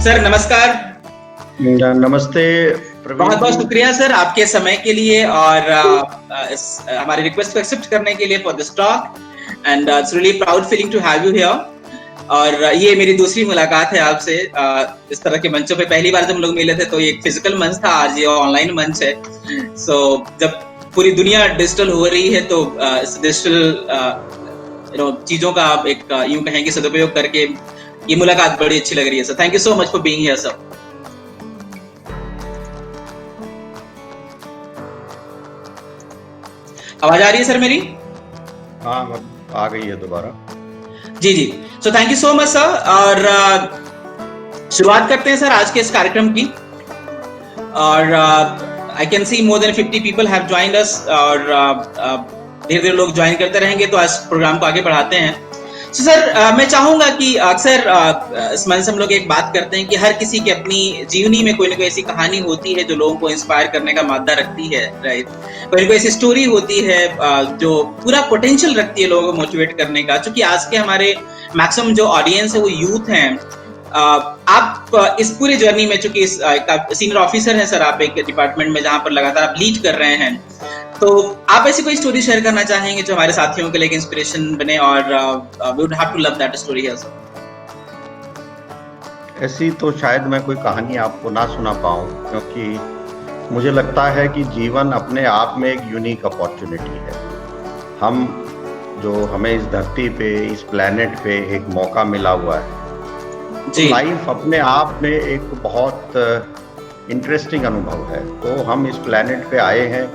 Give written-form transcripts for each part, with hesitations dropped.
Sir नमस्कार। नमस्ते प्रवीण बहुत बहुत जी। शुक्रिया सर आपके समय के लिए और इस हमारी रिक्वेस्ट को एक्सेप्ट करने के लिए for this talk and it's really proud feeling to have you here. और ये मेरी दूसरी मुलाकात है आपसे इस तरह के मंचों पे। पहली बार जब हम लोग मिले थे तो ये एक फिजिकल मंच था, आज ये ऑनलाइन मंच है। सो जब पूरी दुनिया डिजिटल हो रही है तो इस डिजिटल चीजों का आप एक यूं कहें कि सदुपयोग करके ये मुलाकात बड़ी अच्छी लग रही है sir. Thank you so much for being here sir. आवाज आ रही है सर मेरी? हाँ, आ गई है दोबारा। जी जी। So thank you so much sir. और शुरुआत करते हैं सर आज के इस कार्यक्रम की। और आई can C more than 50 people have joined us और धीरे धीरे लोग ज्वाइन करते रहेंगे तो आज प्रोग्राम को आगे बढ़ाते हैं। So, सर मैं चाहूंगा कि अक्सर इस मंच से हम लोग एक बात करते हैं कि हर किसी की अपनी जीवनी में कोई ना कोई ऐसी कहानी होती है जो लोगों को इंस्पायर करने का मादा रखती है, राइट। कोई ना कोई ऐसी स्टोरी होती है जो पूरा पोटेंशियल रखती है लोगों को मोटिवेट करने का। क्योंकि आज के हमारे मैक्सिमम जो ऑडियंस है वो यूथ हैं। आप इस पूरी जर्नी में, चूंकि सीनियर ऑफिसर हैं सर आप एक डिपार्टमेंट में जहां पर लगातार आप लीड कर रहे हैं, तो आप ऐसी कोई स्टोरी शेयर करना चाहेंगे जो हमारे साथियों के लिए एक इंस्पिरेशन बने और we would have to love that story here sir. ऐसी तो शायद मैं कोई कहानी आपको ना सुना पाऊँ, क्योंकि मुझे लगता है कि जीवन अपने आप में एक यूनिक अपॉर्चुनिटी है। हमें इस धरती पे, इस प्लेनेट पे एक मौका मिला हुआ है। लाइफ अपने आप में एक बहुत इंटरेस्टिंग अनुभव है। तो हम इस प्लेनेट पे आए हैं,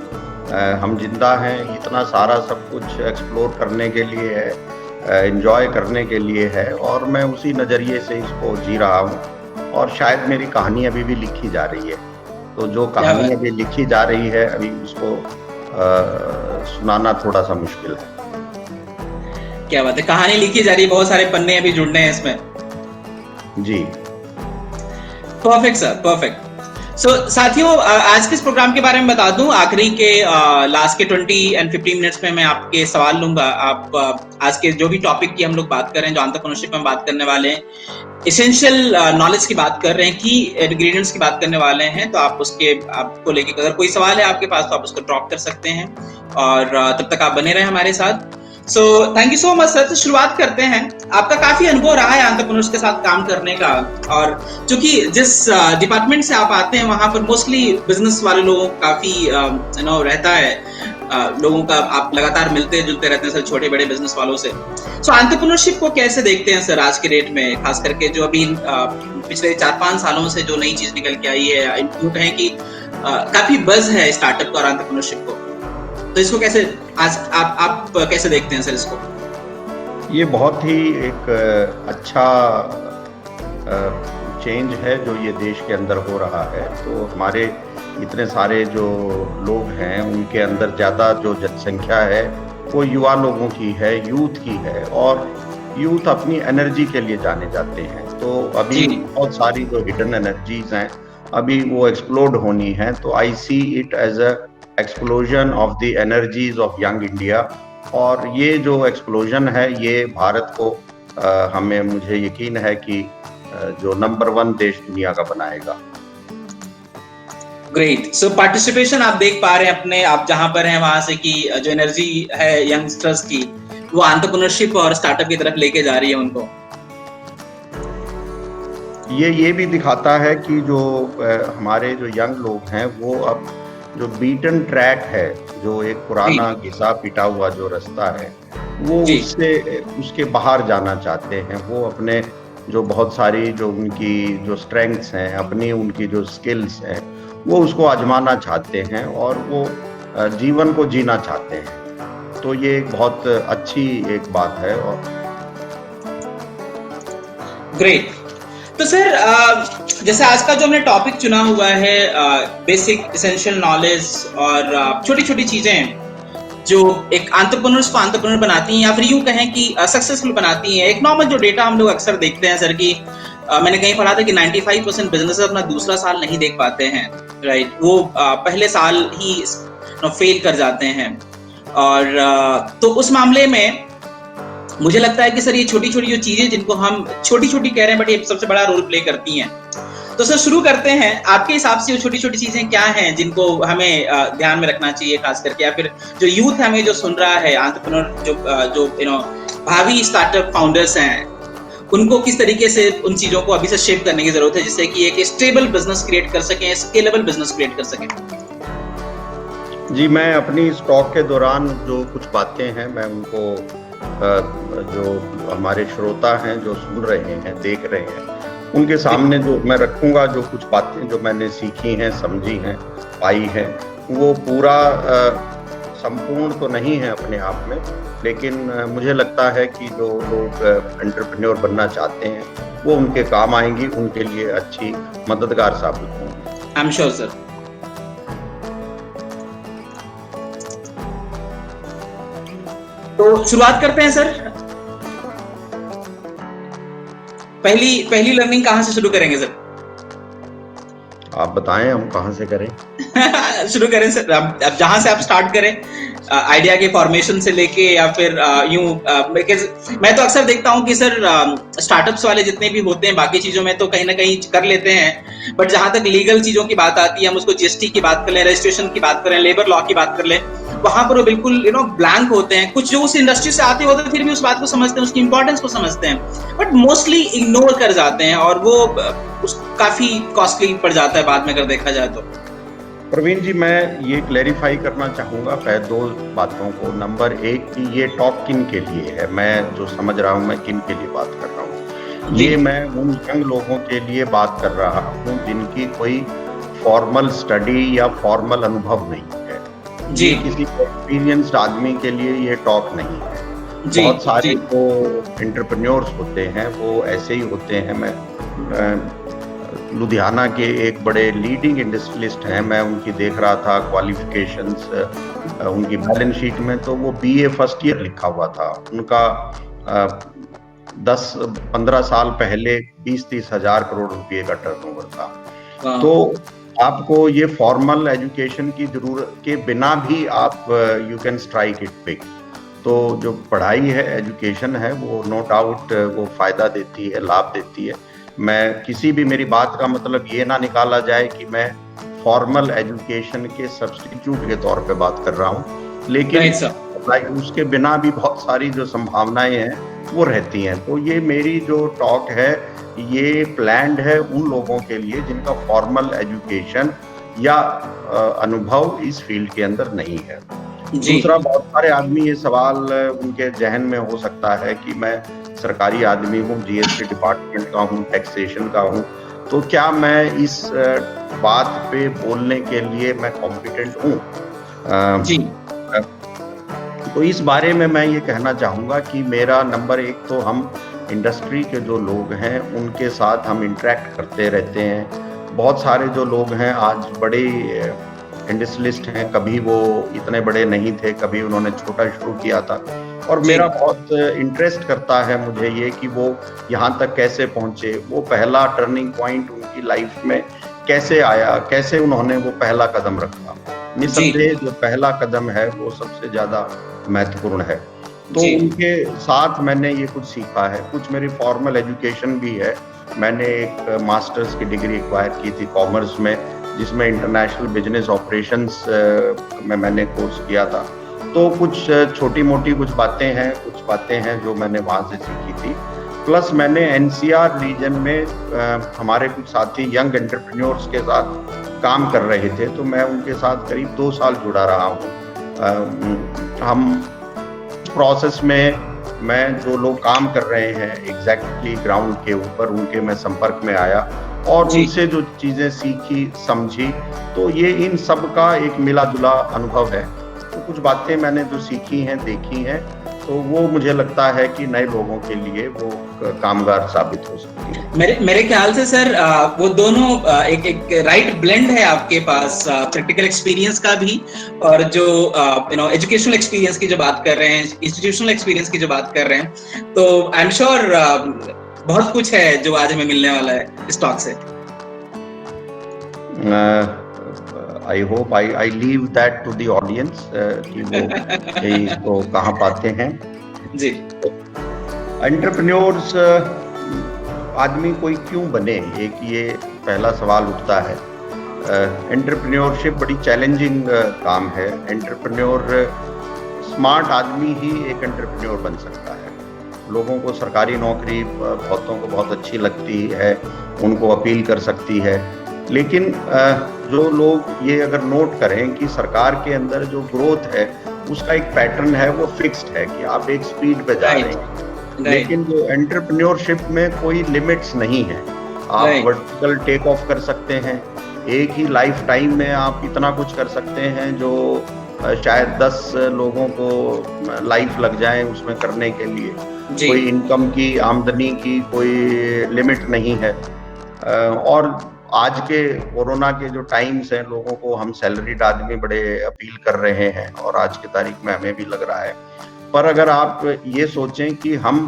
हम जिंदा हैं, इतना सारा सब कुछ एक्सप्लोर करने के लिए है, एंजॉय करने के लिए है, और मैं उसी नज़रिए से इसको जी रहा हूँ। और शायद मेरी कहानी अभी भी लिखी जा रही है। तो जो कहानी अभी लिखी जा रही है, अभी उसको सुनाना थोड़ा सा मुश्किल है। क्या बात है, कहानी लिखी जा रही है, बहुत सारे पन्ने अभी जुड़ने हैं इसमें। जी परफेक्ट सर, परफेक्ट। सो साथियों, आज के इस प्रोग्राम के बारे में बता दूं, आखिरी के लास्ट के 20 एंड 15 मिनट्स में मैं आपके सवाल लूंगा। आप आज के जो भी टॉपिक की हम लोग बात कर रहे हैं, जो एंटरप्रेन्योरशिप में बात करने वाले हैं, एसेंशियल नॉलेज की बात कर रहे हैं, की इंग्रेडिएंट्स की बात करने वाले हैं, तो आपको लेके अगर कोई सवाल है आपके पास तो आप उसको ड्रॉप कर सकते हैं। और तब तक आप बने रहे हमारे साथ। सो thank you so much sir. तो शुरुआत करते हैं। आपका काफी अनुभव रहा है एंटरप्रेन्योर्स के साथ काम करने का, और चूंकि जिस डिपार्टमेंट से आप आते हैं वहां पर मोस्टली बिजनेस वाले लोगों का काफी रहता है, लोगों का आप लगातार मिलते जुलते रहते हैं सर, छोटे बड़े बिजनेस वालों से। सो एंटरप्रेन्योरशिप को कैसे देखते हैं सर आज के डेट में, खास करके जो अभी पिछले 4-5 सालों से जो नई चीज निकल के आई है, यूं कहें कि काफी बज़ है स्टार्टअप और एंटरप्रेन्योरशिप को, तो इसको कैसे आज आप कैसे देखते हैं सर इसको? ये बहुत ही एक अच्छा चेंज है जो ये देश के अंदर हो रहा है। तो हमारे इतने सारे जो लोग हैं, उनके अंदर ज़्यादा जो जनसंख्या है वो युवा लोगों की है, यूथ की है, और यूथ अपनी एनर्जी के लिए जाने जाते हैं। तो अभी बहुत सारी जो हिडन एनर्जीज हैं अभी वो एक्सप्लोड होनी है। तो I see it as a explosion of the energies of young India. और ये जो एक्सप्लोजन है ये भारत को मुझे यकीन है कि जो नंबर 1 देश दुनिया का बनाएगा। ग्रेट। सो पार्टिसिपेशन आप देख पा रहे हैं अपने, आप जहां पर हैं वहां से, कि जो एनर्जी है यंगस्टर्स की वो एंटरप्रेन्योरशिप और स्टार्टअप की तरफ लेके जा रही है उनको। ये भी दिखाता है कि जो हमारे जो यंग लोग हैं वो अब जो बीटन ट्रैक है, जो एक पुराना घिसा पिटा हुआ जो रास्ता है, वो उसके बाहर जाना चाहते हैं। वो अपने जो बहुत सारी जो उनकी जो स्ट्रेंथ्स हैं, अपनी उनकी जो स्किल्स हैं, वो उसको आजमाना चाहते हैं और वो जीवन को जीना चाहते हैं। तो ये एक बहुत अच्छी एक बात है। और ग्रेट। तो सर जैसे आज का जो हमने टॉपिक चुना हुआ है, बेसिक एसेंशियल नॉलेज और छोटी छोटी चीजें जो एक एंटरप्रेन्योर्स को एंटरप्रेन्योर बनाती हैं या फिर यूं कहें कि सक्सेसफुल बनाती हैं। एक नॉर्मल जो डेटा हम लोग अक्सर देखते हैं सर कि मैंने कहीं पढ़ा था कि 95% बिजनेस अपना दूसरा साल नहीं देख पाते हैं, राइट। वो पहले साल ही फेल कर जाते हैं। और तो उस मामले में मुझे लगता है कि सर ये छोटी छोटी जो चीजें जिनको हम छोटी छोटी कह रहे हैं बट ये सबसे बड़ा रोल प्ले करती हैं। तो सर शुरू करते हैं, आपके हिसाब से वो छोटी छोटी चीजें क्या हैं जिनको हमें ध्यान में रखना चाहिए, खास करके, या फिर जो यूथ हमें जो सुन रहा है, एंटरप्रेन्योर जो भावी स्टार्टअप फाउंडर्स हैं, उनको किस तरीके से उन चीजों को अभी से शेप करने की जरूरत है जिससे कि एक स्टेबल बिजनेस क्रिएट कर सकें, स्केलेबल बिजनेस क्रिएट कर सकें? जी, मैं अपनी इस टॉक के दौरान जो कुछ बातें हैं मैं उनको जो हमारे श्रोता हैं जो सुन रहे हैं, देख रहे हैं, उनके सामने जो मैं रखूंगा, जो कुछ बातें जो मैंने सीखी हैं, समझी हैं, पाई हैं, वो पूरा संपूर्ण तो नहीं है अपने आप में, लेकिन मुझे लगता है कि जो लोग एंटरप्रेन्योर बनना चाहते हैं वो उनके काम आएंगी, उनके लिए अच्छी मददगार साबित होंगी। I am sure sir. तो शुरुआत करते हैं सर। पहली लर्निंग कहां से शुरू करेंगे सर? आप बताएं हम कहां से करें? शुरू करें सर, अब जहां से आप स्टार्ट करें, आइडिया के फॉर्मेशन से लेके, या फिर यूं, मैं तो अक्सर देखता हूं कि सर स्टार्टअप्स वाले जितने भी होते हैं बाकी चीजों में तो कहीं ना कहीं कर लेते हैं, बट जहां तक लीगल चीजों की बात आती है, हम उसको जीएसटी की बात कर लें, रजिस्ट्रेशन की बात करें, लेबर लॉ की बात कर लें, वहां पर वो बिल्कुल ब्लैंक होते हैं। कुछ जो उस इंडस्ट्री से आते होते हैं फिर भी उस बात को समझते हैं, उसकी इंपॉर्टेंस को समझते हैं, बट मोस्टली इग्नोर कर जाते हैं और वो काफी कॉस्टली पड़ जाता है बाद में अगर देखा जाए तो। प्रवीण जी, मैं ये क्लैरिफाई करना चाहूँगा पहले दो बातों को। नंबर एक कि ये टॉक किन के लिए है, मैं जो समझ रहा हूँ मैं किन के लिए बात कर रहा हूँ। ये मैं उन यंग लोगों के लिए बात कर रहा हूँ जिनकी कोई फॉर्मल स्टडी या फॉर्मल अनुभव नहीं है जी। किसी एक्सपीरियंस्ड आदमी के लिए ये टॉक नहीं है जी। बहुत सारे जो एंटरप्रेन्योर्स होते हैं वो ऐसे ही होते हैं। मैं लुधियाना के एक बड़े लीडिंग इंडस्ट्रियलिस्ट हैं, मैं उनकी देख रहा था क्वालिफिकेशंस उनकी बैलेंस शीट में, तो वो बीए फर्स्ट ईयर लिखा हुआ था। उनका 10-15 साल पहले 20-30 हजार करोड़ रुपए का टर्नओवर था। तो आपको ये फॉर्मल एजुकेशन की जरूरत के बिना भी आप you can strike it big. तो जो पढ़ाई है, एजुकेशन है, वो नो डाउट वो फायदा देती है, लाभ देती है। मैं किसी भी, मेरी बात का मतलब ये ना निकाला जाए कि मैं फॉर्मल एजुकेशन के सब्स्टिट्यूट के तौर पे बात कर रहा हूँ, लेकिन उसके बिना भी बहुत सारी जो संभावनाएं हैं वो रहती हैं। तो ये मेरी जो टॉक है ये प्लान्ड है उन लोगों के लिए जिनका फॉर्मल एजुकेशन या अनुभव इस फील्ड के अंदर नहीं है। दूसरा, बहुत सारे आदमी ये सवाल उनके जहन में हो सकता है कि मैं सरकारी आदमी हूँ, जीएसटी डिपार्टमेंट का हूँ, टैक्सेशन का हूँ, तो क्या मैं इस बात पे बोलने के लिए मैं कॉम्पिटेंट हूँ जी? तो इस बारे में मैं ये कहना चाहूँगा कि मेरा नंबर एक तो हम इंडस्ट्री के जो लोग हैं उनके साथ हम इंटरेक्ट करते रहते हैं। बहुत सारे जो लोग हैं आज बड़े इंडस्ट्रियलिस्ट हैं, कभी वो इतने बड़े नहीं थे, कभी उन्होंने छोटा शुरू किया था, और मेरा बहुत इंटरेस्ट करता है मुझे ये कि वो यहाँ तक कैसे पहुँचे, वो पहला टर्निंग पॉइंट उनकी लाइफ में कैसे आया, कैसे उन्होंने वो पहला कदम रखा। निसंदेह जो पहला कदम है वो सबसे ज्यादा महत्वपूर्ण है। तो उनके साथ मैंने ये कुछ सीखा है। कुछ मेरी फॉर्मल एजुकेशन भी है। मैंने एक मास्टर्स की डिग्री एक्वायर की थी कॉमर्स में, जिसमें इंटरनेशनल बिजनेस ऑपरेशंस में मैंने कोर्स किया था। तो कुछ छोटी मोटी कुछ बातें हैं जो मैंने वहाँ से सीखी थी। प्लस मैंने एनसीआर रीजन में हमारे कुछ साथी यंग एंटरप्रेन्योर्स के साथ काम कर रहे थे, तो मैं उनके साथ करीब 2 साल जुड़ा रहा हूँ। हम प्रोसेस में मैं जो लोग काम कर रहे हैं एग्जैक्टली ग्राउंड के ऊपर, उनके मैं संपर्क में आया और उनसे जो चीजें सीखी, समझी, तो ये इन सब का एक मिला जुला अनुभव है। तो कुछ बातें मैंने जो सीखी हैं, देखी हैं, तो वो मुझे लगता है कि नए लोगों के लिए वो कामगार साबित हो सकती है। मेरे ख्याल से सर वो दोनों एक राइट ब्लेंड है आपके पास, प्रैक्टिकल एक्सपीरियंस का भी और जो एजुकेशनल एक्सपीरियंस की जो बात कर रहे हैं, इंस्टीट्यूशनल एक्सपीरियंस की जो बात कर रहे हैं। तो आई एम श्योर बहुत कुछ है जो आज हमें मिलने वाला है इस टॉक से। I hope I leave that to the audience कि वो इसको कहाँ पाते हैं जी। एंटरप्रेन्योर्स आदमी कोई क्यों बने, एक ये पहला सवाल उठता है। एंटरप्रेन्योरशिप बड़ी चैलेंजिंग काम है। एंटरप्रेन्योर स्मार्ट आदमी ही एक एंटरप्रेन्योर बन सकता है। लोगों को सरकारी नौकरी बहुतों को बहुत अच्छी लगती है, उनको अपील कर सकती है, लेकिन जो लोग ये अगर नोट करें कि सरकार के अंदर जो ग्रोथ है उसका एक पैटर्न है, वो फिक्स्ड है कि आप एक स्पीड पे जा रहे हैं। लेकिन जो एंटरप्रेन्योरशिप में कोई लिमिट्स नहीं है। आप वर्टिकल टेक ऑफ कर सकते हैं, एक ही लाइफ टाइम में आप इतना कुछ कर सकते हैं जो शायद 10 लोगों को लाइफ लग जाए उसमें करने के लिए। कोई इनकम की, आमदनी की कोई लिमिट नहीं है। और आज के कोरोना के जो टाइम्स हैं, लोगों को हम सैलरीड आदमी बड़े अपील कर रहे हैं और आज की तारीख में हमें भी लग रहा है। पर अगर आप ये सोचें कि हम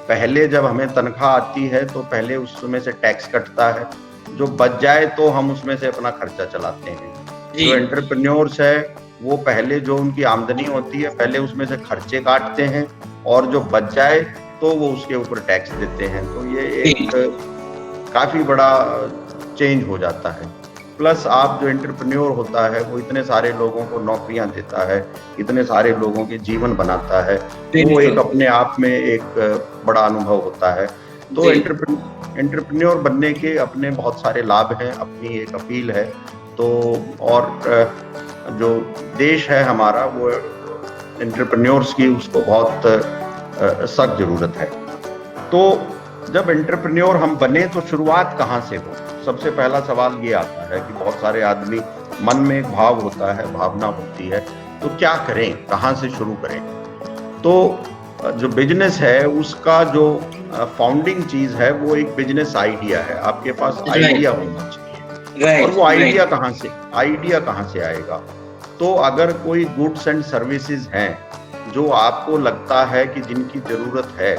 पहले जब हमें तनख्वाह आती है तो पहले उसमें से टैक्स कटता है, जो बच जाए तो हम उसमें से अपना खर्चा चलाते हैं। जो एंटरप्रेन्योर्स है वो पहले जो उनकी आमदनी होती है पहले उसमें से खर्चे काटते हैं और जो बच जाए तो वो उसके ऊपर टैक्स देते हैं। तो ये एक काफी बड़ा चेंज हो जाता है। प्लस आप जो एंटरप्रेन्योर होता है वो इतने सारे लोगों को नौकरियां देता है, इतने सारे लोगों के जीवन बनाता है, वो एक अपने आप में एक बड़ा अनुभव होता है। तो एंटरप्रेन्योर बनने के अपने बहुत सारे लाभ हैं, अपनी एक अपील है। तो और जो देश है हमारा वो एंटरप्रेन्योर्स की उसको बहुत सख्त जरूरत है। तो जब एंटरप्रेन्योर हम बने तो शुरुआत कहाँ से हो? सबसे पहला सवाल ये आता है कि बहुत सारे आदमी मन में एक भाव होता है, भावना होती है, तो क्या करें, कहाँ से शुरू करें? तो जो बिजनेस है उसका जो फाउंडिंग चीज है वो एक बिजनेस आइडिया है। आपके पास आइडिया होना चाहिए। और वो आइडिया कहाँ से आएगा? तो अगर कोई गुड्स एंड सर्विसेज हैं जो आपको लगता है कि जिनकी जरूरत है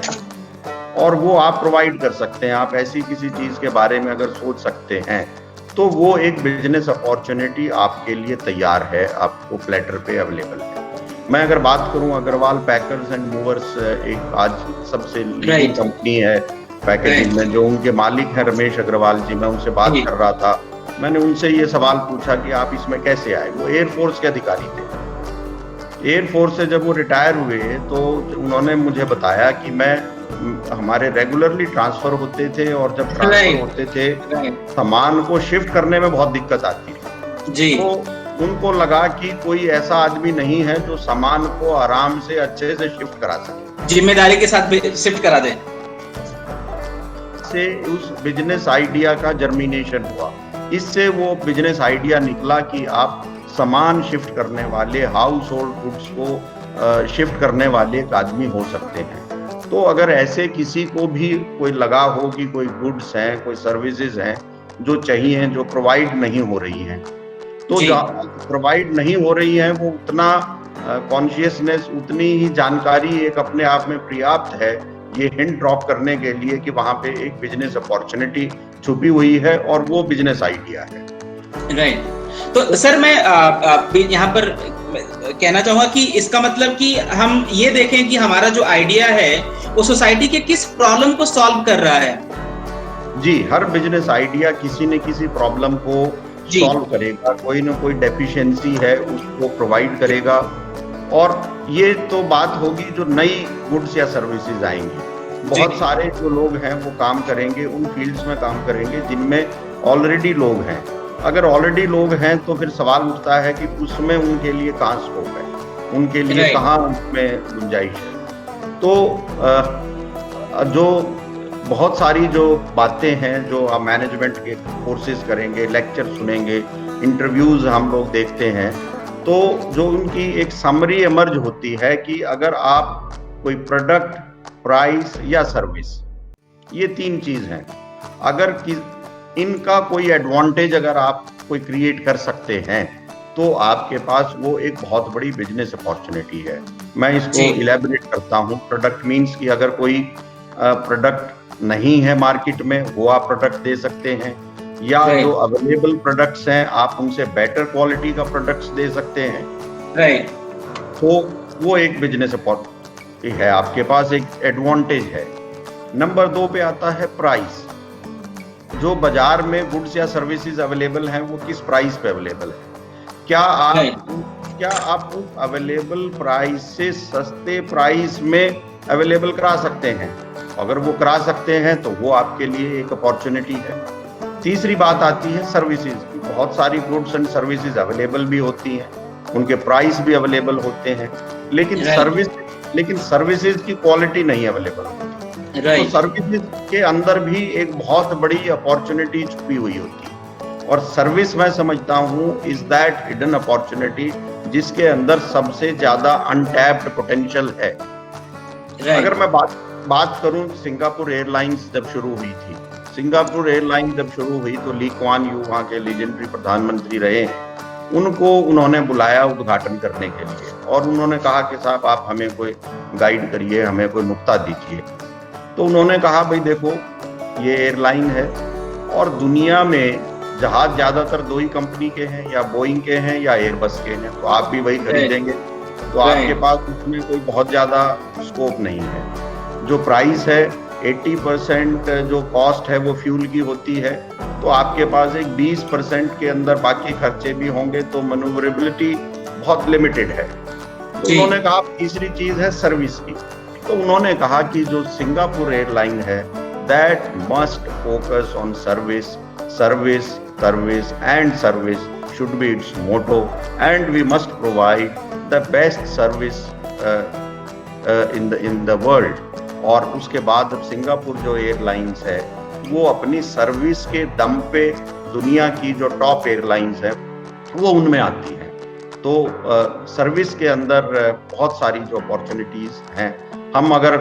और वो आप प्रोवाइड कर सकते हैं, आप ऐसी किसी चीज के बारे में अगर सोच सकते हैं तो वो एक बिजनेस अपॉर्चुनिटी आपके लिए तैयार है, आपको प्लेटर पे अवेलेबल है। मैं अगर बात करूं अग्रवाल पैकर्स एंड मूवर्स एक आज सबसे लीडिंग कंपनी है पैकेजिंग में, जो उनके मालिक हैं रमेश अग्रवाल जी, मैं उनसे बात कर रहा था। मैंने उनसे ये सवाल पूछा कि आप इसमें कैसे आए। वो एयरफोर्स के अधिकारी थे। एयरफोर्स से जब वो रिटायर हुए तो उन्होंने मुझे बताया कि हमारे रेगुलरली ट्रांसफर होते थे और जब ट्रांसफर होते थे सामान को शिफ्ट करने में बहुत दिक्कत आती थी। तो उनको लगा कि कोई ऐसा आदमी नहीं है जो सामान को आराम से अच्छे से शिफ्ट करा सके, जिम्मेदारी के साथ शिफ्ट करा दे। से उस बिजनेस आइडिया का जर्मिनेशन हुआ। इससे वो बिजनेस आइडिया निकला कि आप सामान शिफ्ट करने वाले, हाउस होल्ड गुड्स को शिफ्ट करने वाले एक आदमी हो सकते हैं। तो अगर ऐसे किसी को भी कोई लगा हो कि कोई गुड्स हैं, कोई सर्विसेज हैं जो चाहिए, जो प्रोवाइड नहीं हो रही हैं, तो प्रोवाइड नहीं हो रही हैं, वो उतना कॉन्शियसनेस, उतनी ही जानकारी एक अपने आप में पर्याप्त है ये हिंट ड्रॉप करने के लिए कि वहां पे एक बिजनेस अपॉर्चुनिटी छुपी हुई है और वो बिजनेस आइडिया है। राइट। तो सर मैं यहाँ पर कहना चाहूंगा कि इसका मतलब कि हम ये देखें कि हमारा जो आइडिया है वो सोसाइटी के किस प्रॉब्लम को सॉल्व कर रहा है। जी, हर बिजनेस आइडिया किसी न किसी प्रॉब्लम को सॉल्व करेगा, कोई ना कोई डेफिशिएंसी है उसको प्रोवाइड करेगा। और ये तो बात होगी जो नई गुड्स या सर्विसेज आएंगी। बहुत सारे जो लोग हैं वो काम करेंगे, उन फील्ड्स में काम करेंगे जिनमें ऑलरेडी लोग हैं। अगर ऑलरेडी लोग हैं तो फिर सवाल उठता है कि उसमें उनके लिए कहाँ स्कोप है, उनके लिए कहाँ उसमें गुंजाइश है। तो जो बहुत सारी जो बातें हैं जो आप मैनेजमेंट के कोर्सेज करेंगे, लेक्चर सुनेंगे, इंटरव्यूज हम लोग देखते हैं, तो जो उनकी एक समरी इमर्ज होती है कि अगर आप कोई प्रोडक्ट, प्राइस या सर्विस, ये 3 चीज हैं, अगर इनका कोई एडवांटेज अगर आप कोई क्रिएट कर सकते हैं तो आपके पास वो एक बहुत बड़ी बिजनेस अपॉर्चुनिटी है। मैं इसको इलैबोरेट करता हूँ। प्रोडक्ट मीन्स कि अगर कोई प्रोडक्ट नहीं है मार्केट में, वो आप प्रोडक्ट दे सकते हैं, या जो अवेलेबल प्रोडक्ट्स हैं आप उनसे बेटर क्वालिटी का प्रोडक्ट्स दे सकते हैं। तो वो एक बिजनेस अपॉर्चुनिटी है, आपके पास एक एडवांटेज है। नंबर 2 पे आता है प्राइस। जो बाजार में गुड्स या सर्विसेज अवेलेबल हैं वो किस प्राइस पे अवेलेबल है, क्या आप उस अवेलेबल प्राइस से सस्ते प्राइस में अवेलेबल करा सकते हैं। अगर वो करा सकते हैं तो वो आपके लिए एक अपॉर्चुनिटी है। तीसरी बात आती है सर्विसेज की। बहुत सारी गुड्स एंड सर्विसेज अवेलेबल भी होती हैं, उनके प्राइस भी अवेलेबल होते हैं, लेकिन सर्विसेज की क्वालिटी नहीं अवेलेबल होती। तो सर्विसेज के अंदर भी एक बहुत बड़ी अपॉर्चुनिटी छुपी हुई होती है, और सर्विस मैं समझता हूँ इज दैट हिडन अपॉर्चुनिटी जिसके अंदर सबसे ज्यादा अनटैप्ड पोटेंशियल है। अगर मैं बात करूं, सिंगापुर एयरलाइंस जब शुरू हुई थी, सिंगापुर एयरलाइंस जब शुरू हुई तो ली कुआन यू वहाँ के लीजेंडरी प्रधानमंत्री रहे, उनको उन्होंने बुलाया उद्घाटन करने के लिए, और उन्होंने कहा कि साहब आप हमें कोई गाइड करिए, हमें कोई नुक्ता दीजिए। तो उन्होंने कहा भाई देखो ये एयरलाइन है और दुनिया में जहाज ज्यादातर 2 ही कंपनी के हैं, या बोइंग के हैं या एयरबस के हैं, तो आप भी वही खरीदेंगे, तो आपके पास उसमें कोई बहुत ज्यादा स्कोप नहीं है। जो प्राइस है 80% जो कॉस्ट है वो फ्यूल की होती है, तो आपके पास एक 20% के अंदर बाकी खर्चे भी होंगे, तो मैन्यूवरेबिलिटी बहुत लिमिटेड है। तो उन्होंने कहा तीसरी चीज है सर्विस की। तो उन्होंने कहा कि जो सिंगापुर एयरलाइन है that must focus on service, service, service and service should be its motto, and we must provide the best service in the world। और उसके बाद अब सिंगापुर जो एयरलाइंस है वो अपनी सर्विस के दम पे दुनिया की जो टॉप एयरलाइंस है वो उनमें आती है। तो सर्विस के अंदर बहुत सारी जो अपॉर्चुनिटीज हैं, हम अगर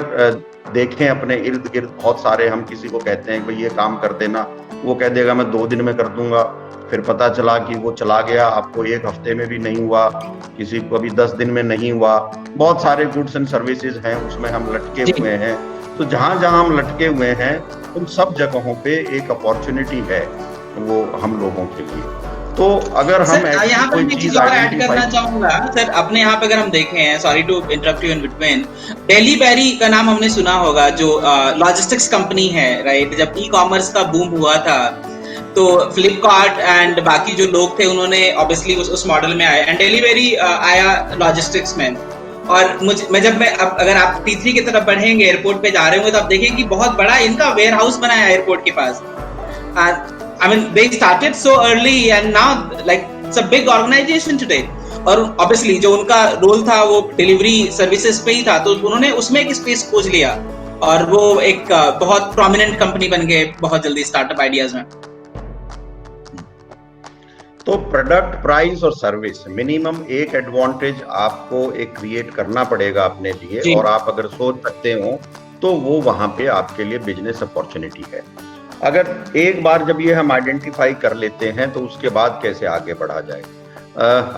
देखें अपने इर्द गिर्द बहुत सारे, हम किसी को कहते हैं भाई ये काम कर देना, वो कह देगा मैं 2 दिन में कर दूंगा, फिर पता चला कि वो चला गया, आपको 1 हफ्ते में भी नहीं हुआ, किसी को अभी 10 दिन में नहीं हुआ। बहुत सारे गुड्स एंड सर्विसेज हैं उसमें हम लटके हुए हैं। तो जहां जहां हम लटके हुए हैं उन सब जगहों पे एक अपॉर्चुनिटी है वो हम लोगों के लिए। तो अगर हम यहाँ पर मैं चीज और ऐड करना चाहूंगा सर, अपने यहाँ पे अगर हम देखें, sorry to interrupt you in between, daily berry का नाम हमने सुना होगा, जो लॉजिस्टिक्स कंपनी है, राइट। जब ई कॉमर्स का बूम हुआ था तो फ्लिपकार्ट एंड बाकी जो लोग थे उन्होंने ऑब्वियसली उस मॉडल में आए, एंड डेली बेरी आया लॉजिस्टिक्स में। और अगर आप T3 की तरफ बढ़ेंगे, एयरपोर्ट पे जा रहे होंगे, तो आप देखेंगे कि बहुत बड़ा इनका वेयर हाउस बनाया एयरपोर्ट के पास। I mean, they started so early and now like it's a big organization today। और obviously जो उनका रोल था वो डिलीवरी सर्विसेज पे ही था, तो उन्होंने उसमें एक स्पेस खोज लिया और वो एक बहुत प्रोमिनेंट कंपनी बन गए बहुत जल्दी स्टार्टअप आइडियाज में। तो प्रोडक्ट, प्राइस और सर्विस, मिनिमम एक एडवांटेज आपको एक क्रिएट करना पड़ेगा अपने लिए, और आप अगर सोच सकते हो तो वो वहां पे आपके लिए बिजनेस अपॉर्चुनिटी है। अगर एक बार जब ये हम आइडेंटिफाई कर लेते हैं तो उसके बाद कैसे आगे बढ़ा जाए।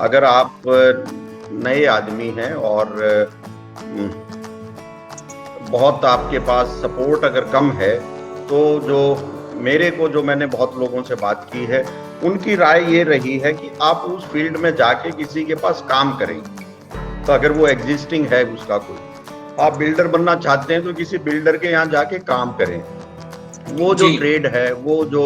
अगर आप नए आदमी हैं और बहुत आपके पास सपोर्ट अगर कम है, तो जो मैंने बहुत लोगों से बात की है, उनकी राय ये रही है कि आप उस फील्ड में जाके किसी के पास काम करें। तो अगर वो एग्जिस्टिंग है उसका कोई, आप बिल्डर बनना चाहते हैं तो किसी बिल्डर के यहाँ जाके काम करें। वो जो ट्रेड है, वो जो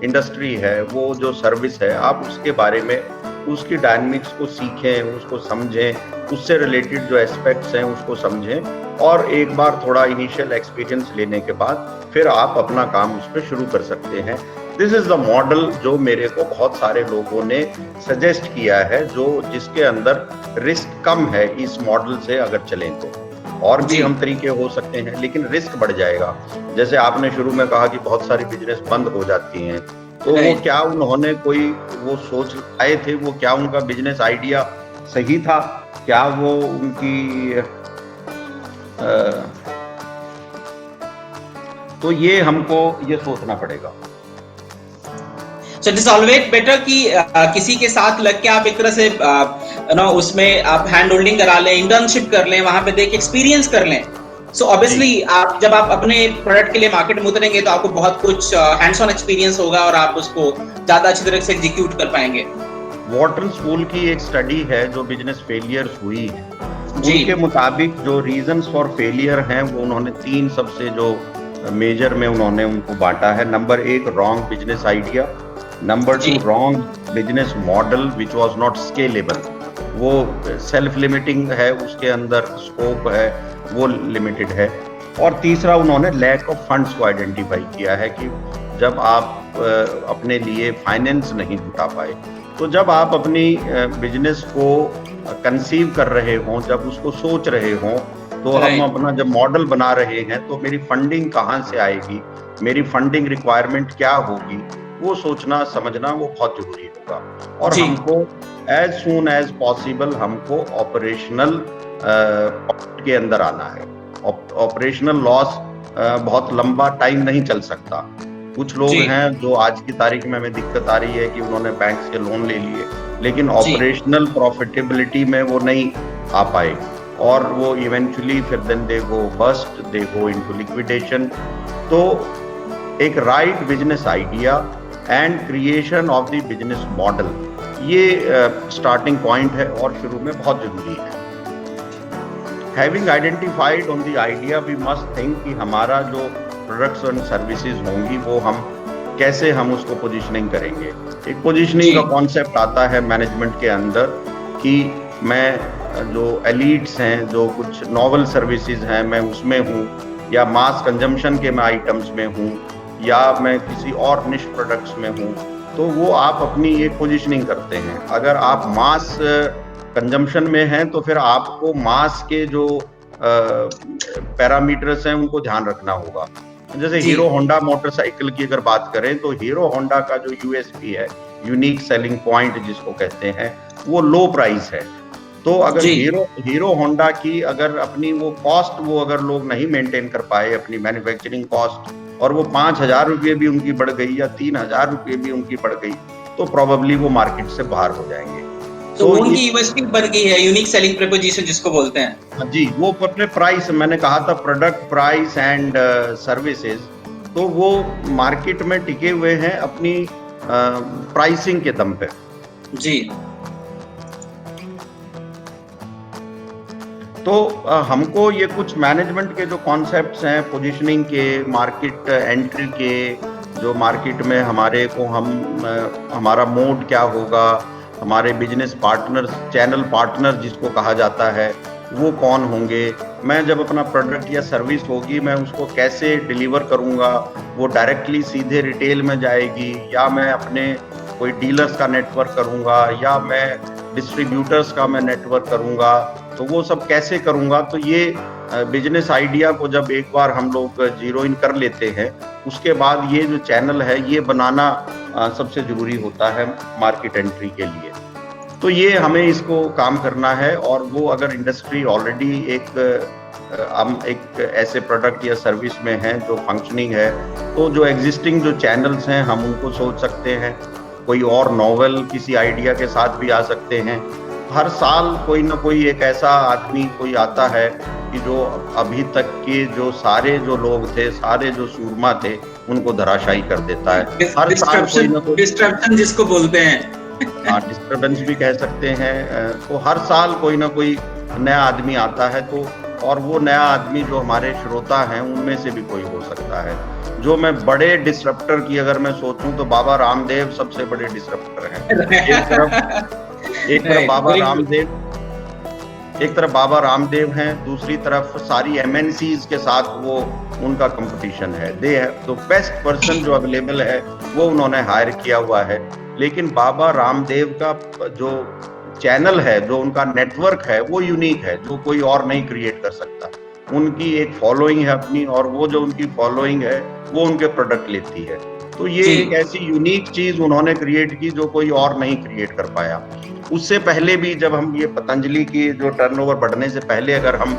इंडस्ट्री है, वो जो सर्विस है, आप उसके बारे में, उसकी डायनामिक्स को सीखें, उसको समझें, उससे रिलेटेड जो एस्पेक्ट्स हैं उसको समझें, और एक बार थोड़ा इनिशियल एक्सपीरियंस लेने के बाद फिर आप अपना काम उस पर शुरू कर सकते हैं। दिस इज द मॉडल जो मेरे को बहुत सारे लोगों ने सजेस्ट किया है, जिसके अंदर रिस्क कम है इस मॉडल से अगर चलें तो। और भी हम तरीके हो सकते हैं लेकिन रिस्क बढ़ जाएगा। जैसे आपने शुरू में कहा कि बहुत सारी बिजनेस बंद हो जाती हैं, तो वो क्या उन्होंने कोई वो सोच आए थे, वो क्या उनका बिजनेस आइडिया सही था, क्या वो उनकी तो ये हमको ये सोचना पड़ेगा। So it is always better कि किसी के साथ लग के आप एक तरह से उसमें आप हैंड होल्डिंग करा लें, इंटर्नशिप कर लें, वहां पे देख एक्सपीरियंस कर लें। सो ऑब्वियसली जब आप अपने प्रोडक्ट के लिए मार्केट में उतरेंगे तो आपको बहुत कुछ हैंड्स ऑन एक्सपीरियंस होगा और आप उसको ज्यादा अच्छी तरह से एग्जीक्यूट कर पाएंगे। वॉटन स्कूल की एक स्टडी है जो बिजनेस फेलियर्स हुई है, उनके मुताबिक जो रीजंस फॉर फेलियर हैं वो उन्होंने 3 सबसे जो मेजर में उन्होंने उनको बांटा है। Number 1 wrong business idea, number 2 wrong business model which was not scalable, वो सेल्फ लिमिटिंग है, उसके अंदर स्कोप है वो लिमिटेड है। और तीसरा उन्होंने लैक ऑफ फंड्स को आइडेंटिफाई किया है कि जब आप अपने लिए फाइनेंस नहीं जुटा पाए, तो जब आप अपनी बिजनेस को कंसीव कर रहे हों, जब उसको सोच रहे हों, तो हम अपना जब मॉडल बना रहे हैं तो मेरी फंडिंग कहाँ से आएगी, मेरी फंडिंग रिक्वायरमेंट क्या होगी, वो सोचना समझना वो बहुत जरूरी होगा। और हमको एज सून एज पॉसिबल हमको ऑपरेशनल के अंदर आना है। ऑपरेशनल लॉस बहुत लंबा टाइम नहीं चल सकता। कुछ लोग हैं जो आज की तारीख में हमें दिक्कत आ रही है कि उन्होंने बैंक से लोन ले लिए, लेकिन ऑपरेशनल प्रॉफिटेबिलिटी में वो नहीं आ पाए, और वो इवेंचुअली फिर then they go bust, they go into liquidation. तो एक right business idea and creation of the business model, ये स्टार्टिंग पॉइंट है और शुरू में बहुत जरूरी है। Having identified on the idea, we must think कि हमारा जो प्रोडक्ट्स एंड सर्विसेज होंगी वो हम कैसे हम उसको पोजीशनिंग करेंगे। एक पोजीशनिंग का कॉन्सेप्ट आता है मैनेजमेंट के अंदर कि मैं जो एलीट्स हैं, जो कुछ नॉवल सर्विसेज हैं, मैं उसमें हूँ, या मास कंजम्पशन के मैं आइटम्स में हूँ, या मैं किसी और निश प्रोडक्ट्स में हूँ, तो वो आप अपनी एक पोजीशनिंग करते हैं। अगर आप मास कंजम्पशन में हैं तो फिर आपको मास के जो पैरामीटर्स हैं उनको ध्यान रखना होगा। जैसे हीरो होंडा मोटरसाइकिल की अगर बात करें तो हीरो होंडा का जो यूएसपी है, यूनिक सेलिंग पॉइंट जिसको कहते हैं, वो लो प्राइस है। तो अगर हीरो होंडा की अगर अपनी वो कॉस्ट वो अगर लोग नहीं मेंटेन कर पाए, अपनी मैन्युफैक्चरिंग कॉस्ट, और वो 5,000 रुपये भी उनकी बढ़ गई या 3,000 रुपये भी उनकी बढ़ गई, तो प्रोबेबली वो मार्केट से बाहर हो जाएंगे। तो उनकी यूएसपी बढ़ गई है, यूनिक सेलिंग प्रपोजिशन जिसको बोलते हैं। जी, वो अपने प्राइस, मैंने कहा था प्रोडक्ट प्राइस एंड सर्विसेज, तो वो मार्केट में टिके हुए हैं अपनी प्राइसिंग के दम पे। जी। तो हमको ये कुछ मैनेजमेंट के जो कॉन्सेप्ट्स हैं, पोजीशनिंग के, मार्केट एंट्री के, जो मार्केट में हमारे को हमारा मोड क्या होगा, हमारे बिजनेस पार्टनर्स, चैनल पार्टनर जिसको कहा जाता है, वो कौन होंगे, मैं जब अपना प्रोडक्ट या सर्विस होगी मैं उसको कैसे डिलीवर करूँगा, वो डायरेक्टली सीधे रिटेल में जाएगी, या मैं अपने कोई डीलर्स का नेटवर्क करूँगा, या मैं डिस्ट्रीब्यूटर्स का मैं नेटवर्क करूँगा, तो वो सब कैसे करूँगा। तो ये बिजनेस आइडिया को जब एक बार हम लोग जीरो इन कर लेते हैं, उसके बाद ये जो चैनल है ये बनाना सबसे जरूरी होता है मार्केट एंट्री के लिए। तो ये हमें इसको काम करना है, और वो अगर इंडस्ट्री ऑलरेडी हम एक ऐसे प्रोडक्ट या सर्विस में हैं जो फंक्शनिंग है, तो जो एग्जिस्टिंग जो चैनल्स हैं हम उनको सोच सकते हैं, कोई और नॉवल किसी आइडिया के साथ भी आ सकते हैं। हर साल कोई ना कोई एक ऐसा आदमी कोई आता है कि जो अभी तक के जो सारे जो लोग थे, सारे जो सूरमा थे, उनको धराशायी कर देता है। हर साल कोई ना कोई डिस्ट्रप्शन जिसको बोलते हैं, हाँ, डिस्टर्बेंस भी कह सकते हैं। तो हर साल कोई ना कोई नया आदमी आता है, तो और वो नया आदमी जो हमारे श्रोता हैं उनमें से भी कोई हो सकता है। जो मैं बड़े डिस्ट्रप्टर की अगर मैं सोचूं तो बाबा रामदेव सबसे बड़े डिस्ट्रप्टर हैं। एक तरफ बाबा रामदेव हैं, दूसरी तरफ सारी एमएनसीज के साथ वो उनका कंपटीशन है। दे है तो बेस्ट पर्सन जो अवेलेबल है वो उन्होंने हायर किया हुआ है। लेकिन बाबा रामदेव का जो चैनल है, जो उनका नेटवर्क है, वो यूनिक है, जो कोई और नहीं क्रिएट कर सकता। उनकी एक फॉलोइंग है अपनी, और वो जो उनकी फॉलोइंग है वो उनके प्रोडक्ट लेती है। तो ये एक ऐसी यूनिक चीज उन्होंने क्रिएट की जो कोई और नहीं क्रिएट कर पाया। उससे पहले भी जब हम ये पतंजलि की जो टर्नओवर बढ़ने से पहले अगर हम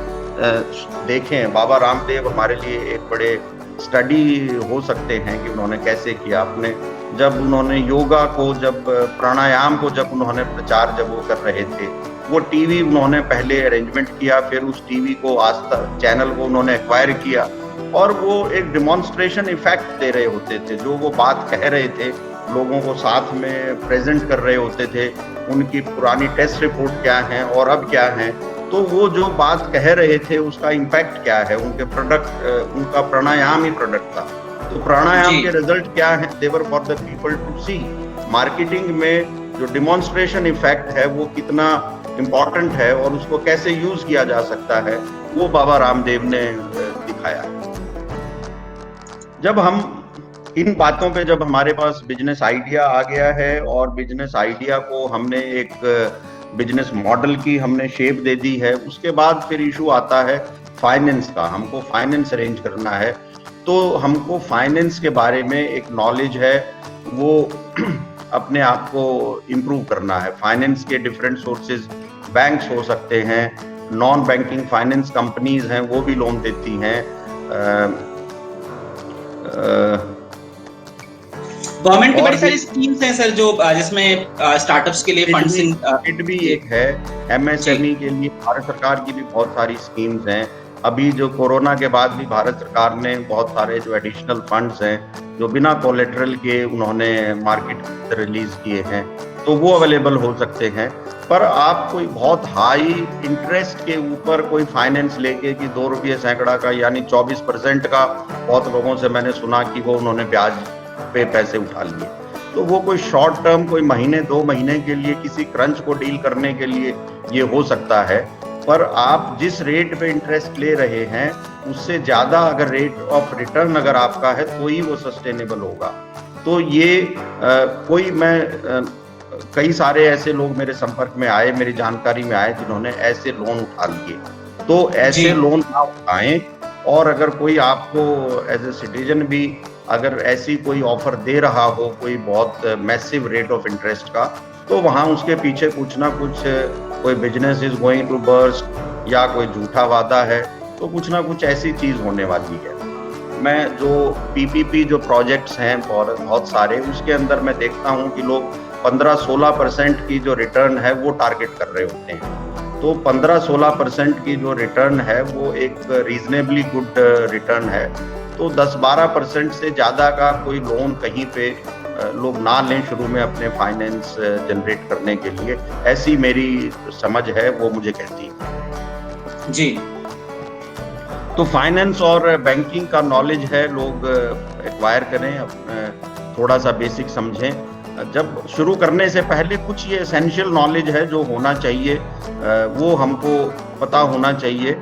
देखें, बाबा रामदेव हमारे लिए एक बड़े स्टडी हो सकते हैं कि उन्होंने कैसे किया। अपने जब उन्होंने योगा को, जब प्राणायाम को जब उन्होंने प्रचार जब वो कर रहे थे, वो टीवी उन्होंने पहले अरेंजमेंट किया, फिर उस टीवी को आस्था चैनल को उन्होंने एक्वायर किया, और वो एक डिमॉन्स्ट्रेशन इफेक्ट दे रहे होते थे। जो वो बात कह रहे थे, लोगों को साथ में प्रेजेंट कर रहे होते थे, उनकी पुरानी टेस्ट रिपोर्ट क्या है और अब क्या है, तो वो जो बात कह रहे थे उसका इम्पैक्ट क्या है, उनके प्रोडक्ट, उनका प्राणायाम ही प्रोडक्ट था। तो प्राणायाम के रिजल्ट क्या है, there for the people to see. Marketing में जो डिमॉन्स्ट्रेशन इफेक्ट है वो कितना इम्पोर्टेंट है और उसको कैसे यूज किया जा सकता है, वो बाबा रामदेव ने दिखाया। जब हम इन बातों पे, जब हमारे पास बिजनेस आइडिया आ गया है और बिजनेस आइडिया को हमने एक बिजनेस मॉडल की हमने शेप दे दी है, उसके बाद फिर इशू आता है फाइनेंस का। हमको फाइनेंस अरेंज करना है, तो हमको फाइनेंस के बारे में एक नॉलेज है, वो अपने आप को इम्प्रूव करना है। फाइनेंस के डिफरेंट सोर्सेज, बैंक्स हो सकते हैं, नॉन बैंकिंग फाइनेंस कंपनीज हैं, वो भी लोन देती हैं। गवर्नमेंट की बड़ी सारी स्कीम्स हैं सर, जो जिसमें स्टार्टअप्स के लिए फंडिंग, किट भी एक है। एमएसएमई के लिए भारत सरकार की भी बहुत सारी स्कीम्स हैं। अभी जो कोरोना के बाद भी भारत सरकार ने बहुत सारे जो एडिशनल फंड्स हैं, जो बिना कोलेटरल के उन्होंने मार्केट रिलीज किए हैं, तो वो अवेलेबल हो सकते हैं। पर आप कोई बहुत हाई इंटरेस्ट के ऊपर कोई फाइनेंस लेके कि 2 रुपये सैकड़ा का, यानी 24% का, बहुत लोगों से मैंने सुना कि वो उन्होंने ब्याज पे पैसे उठा लिए, तो वो कोई शॉर्ट टर्म, कोई महीने 2 महीने के लिए किसी क्रंच को डील करने के लिए ये हो सकता है। पर आप जिस रेट पे इंटरेस्ट ले रहे हैं उससे ज्यादा अगर रेट ऑफ रिटर्न अगर आपका है तो ही वो सस्टेनेबल होगा। तो ये कई सारे ऐसे लोग मेरे संपर्क में आए, मेरी जानकारी में आए, जिन्होंने ऐसे लोन उठा लिए। तो ऐसे लोन ना उठाएं, और अगर कोई आपको एज ए सिटीजन भी अगर ऐसी कोई ऑफर दे रहा हो, कोई बहुत मैसिव रेट ऑफ इंटरेस्ट का, तो वहाँ उसके पीछे कुछ ना कुछ, कोई business is going to burst या कोई झूठा वादा है, तो कुछ ना कुछ ऐसी चीज होने वाली है। मैं जो पीपीपी जो प्रोजेक्ट्स हैं बहुत सारे, उसके अंदर मैं देखता हूँ कि लोग 15-16% की जो रिटर्न है वो टारगेट कर रहे होते हैं। तो 15-16% की जो रिटर्न है वो एक रीजनेबली गुड रिटर्न है। तो 10-12% से ज़्यादा का कोई लोन कहीं पे लोग ना लें शुरू में अपने फाइनेंस जनरेट करने के लिए, ऐसी मेरी समझ है, वो मुझे कहती है जी। तो फाइनेंस और बैंकिंग का नॉलेज है, लोग एक्वायर करें, थोड़ा सा बेसिक समझें। जब शुरू करने से पहले कुछ ये एसेंशियल नॉलेज है जो होना चाहिए, वो हमको पता होना चाहिए,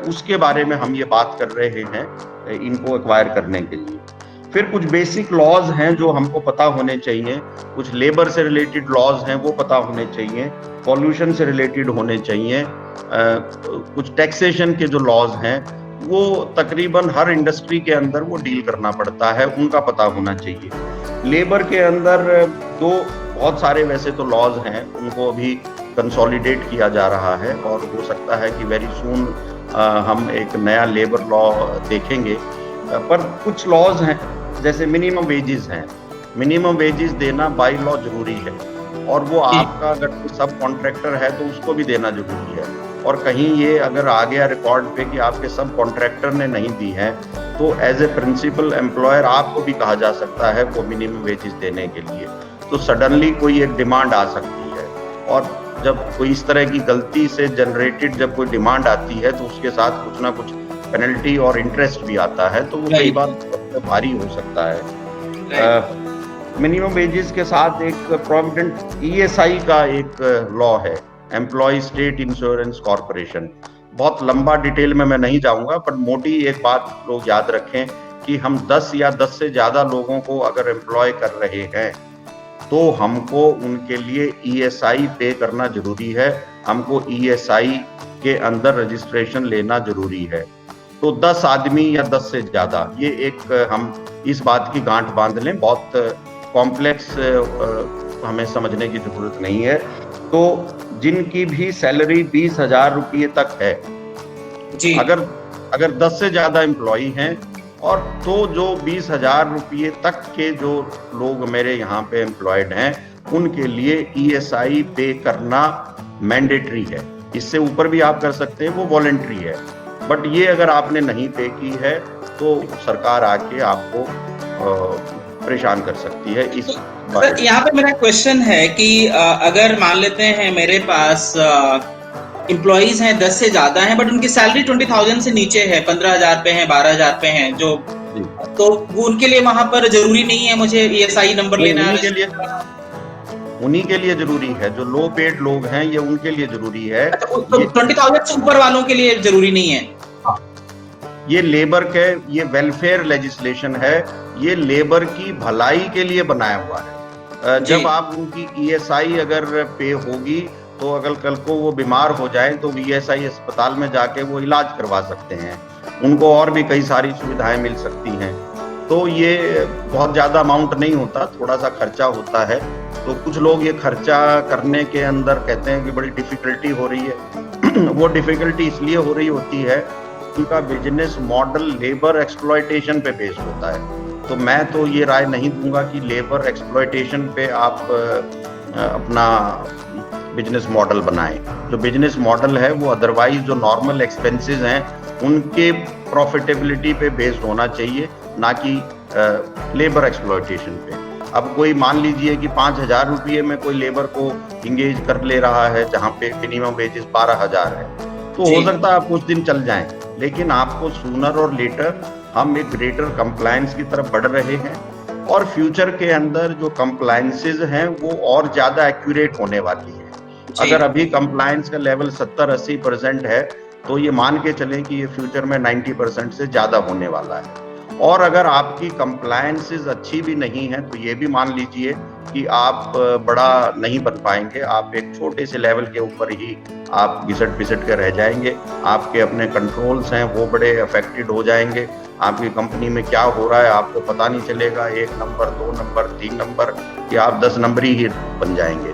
उसके बारे में हम ये बात कर रहे हैं, इनको एक्वायर करने के लिए। फिर कुछ बेसिक लॉज हैं जो हमको पता होने चाहिए, कुछ लेबर से रिलेटेड लॉज हैं वो पता होने चाहिए, पॉल्यूशन से रिलेटेड होने चाहिए, कुछ टैक्सेशन के जो लॉज हैं वो तकरीबन हर इंडस्ट्री के अंदर वो डील करना पड़ता है, उनका पता होना चाहिए। लेबर के अंदर बहुत सारे वैसे तो लॉज हैं, उनको अभी कंसोलिडेट किया जा रहा है, और हो सकता है कि वेरी सून हम एक नया लेबर लॉ देखेंगे। पर कुछ लॉज हैं, जैसे मिनिमम वेजेस हैं, मिनिमम वेजेस देना बाय लॉ जरूरी है, और वो आपका अगर कोई सब कॉन्ट्रैक्टर है तो उसको भी देना जरूरी है। और कहीं ये अगर आ गया रिकॉर्ड पे कि आपके सब कॉन्ट्रैक्टर ने नहीं दी है, तो एज ए प्रिंसिपल एम्प्लॉयर आपको भी कहा जा सकता है वो मिनिमम वेजेस देने के लिए। तो सडनली कोई एक डिमांड आ सकती है, और जब कोई इस तरह की गलती से जनरेटेड जब कोई डिमांड आती है तो उसके साथ कुछ ना कुछ पेनल्टी और इंटरेस्ट भी आता है, तो वो कई बार भारी हो सकता है। मिनिमम वेजेस के साथ एक प्रोविडेंट ईएसआई का एक लॉ है, एम्प्लॉय स्टेट इंश्योरेंस कॉर्पोरेशन। बहुत लंबा डिटेल में मैं नहीं जाऊंगा, पर मोटी एक बात लोग याद रखें कि हम 10 या 10 से ज्यादा लोगों को अगर एम्प्लॉय कर रहे हैं तो हमको उनके लिए ईएसआई पे करना जरूरी है, हमको ईएसआई के अंदर रजिस्ट्रेशन लेना जरूरी है। तो 10 आदमी या 10 से ज्यादा, ये एक हम इस बात की गांठ बांध लें, बहुत कॉम्प्लेक्स हमें समझने की जरूरत नहीं है। तो जिनकी भी सैलरी 20,000 रुपये तक है जी, अगर 10 से ज्यादा एम्प्लॉई हैं, और तो जो 20,000 रुपये तक के जो लोग मेरे यहाँ पे एम्प्लॉयड हैं उनके लिए ईएसआई पे करना मैंडेटरी है। इससे ऊपर भी आप कर सकते हैं, वो वॉलंटरी है। बट ये अगर आपने नहीं पे की है तो सरकार आके आपको परेशान कर सकती है। इस सर यहाँ पे मेरा क्वेश्चन है कि अगर मान लेते हैं मेरे पास एम्प्लॉइज हैं 10 से ज्यादा हैं, बट उनकी सैलरी 20,000 से नीचे है, 15,000 पे है, 12,000 पे है, जो जी। तो वो उनके लिए वहां पर जरूरी नहीं है मुझे ESI नंबर लेना। उन्हीं के लिए जरूरी है, जो लो पेड लोग हैं ये उनके लिए जरूरी है। तो 20,000 से ऊपर वालों के लिए जरूरी नहीं है। ये लेबर के, ये वेलफेयर लेजिस्लेशन है, ये लेबर की भलाई के लिए बनाया हुआ है। जब आप उनकी ESI अगर पे होगी तो अगर कल को वो बीमार हो जाए तो ESI अस्पताल में जाके वो इलाज करवा सकते हैं, उनको और भी कई सारी सुविधाएं मिल सकती हैं। तो ये बहुत ज्यादा अमाउंट नहीं होता, थोड़ा सा खर्चा होता है। तो कुछ लोग ये खर्चा करने के अंदर कहते हैं कि बड़ी डिफिकल्टी हो रही है। वो डिफिकल्टी इसलिए हो रही होती है उनका बिजनेस मॉडल लेबर एक्सप्लॉयटेशन पे बेस्ड होता है। तो मैं तो ये राय नहीं दूंगा कि लेबर एक्सप्लॉयटेशन पे आप अपना बिजनेस मॉडल बनाएं। जो बिजनेस मॉडल है वो अदरवाइज जो नॉर्मल एक्सपेंसेस हैं उनके प्रॉफिटेबिलिटी पे बेस्ड होना चाहिए, ना कि लेबर एक्सप्लॉयटेशन पे। अब कोई मान लीजिए कि 5,000 रुपये में कोई लेबर को इंगेज कर ले रहा है जहाँ पे मिनिमम वेजेस 12,000 है, तो हो सकता है आप कुछ दिन चल जाएं, लेकिन आपको सूनर और लेटर हम एक ग्रेटर कंप्लायंस की तरफ बढ़ रहे हैं और फ्यूचर के अंदर जो कंप्लायंसेस हैं वो और ज्यादा एक्यूरेट होने वाली है। अगर अभी कंप्लायंस का लेवल 70-80% है तो ये मान के चलें कि ये फ्यूचर में 90% से ज्यादा होने वाला है। और अगर आपकी कंप्लायंसेस अच्छी भी नहीं है तो ये भी मान लीजिए कि आप बड़ा नहीं बन पाएंगे, आप एक छोटे से लेवल के ऊपर ही आप घिसट पिसट के रह जाएंगे। आपके अपने कंट्रोल्स हैं वो बड़े अफेक्टेड हो जाएंगे, आपकी कंपनी में क्या हो रहा है आपको पता नहीं चलेगा, 1 नंबर 2 नंबर 3 नंबर कि आप 10 नंबरी ही बन जाएंगे।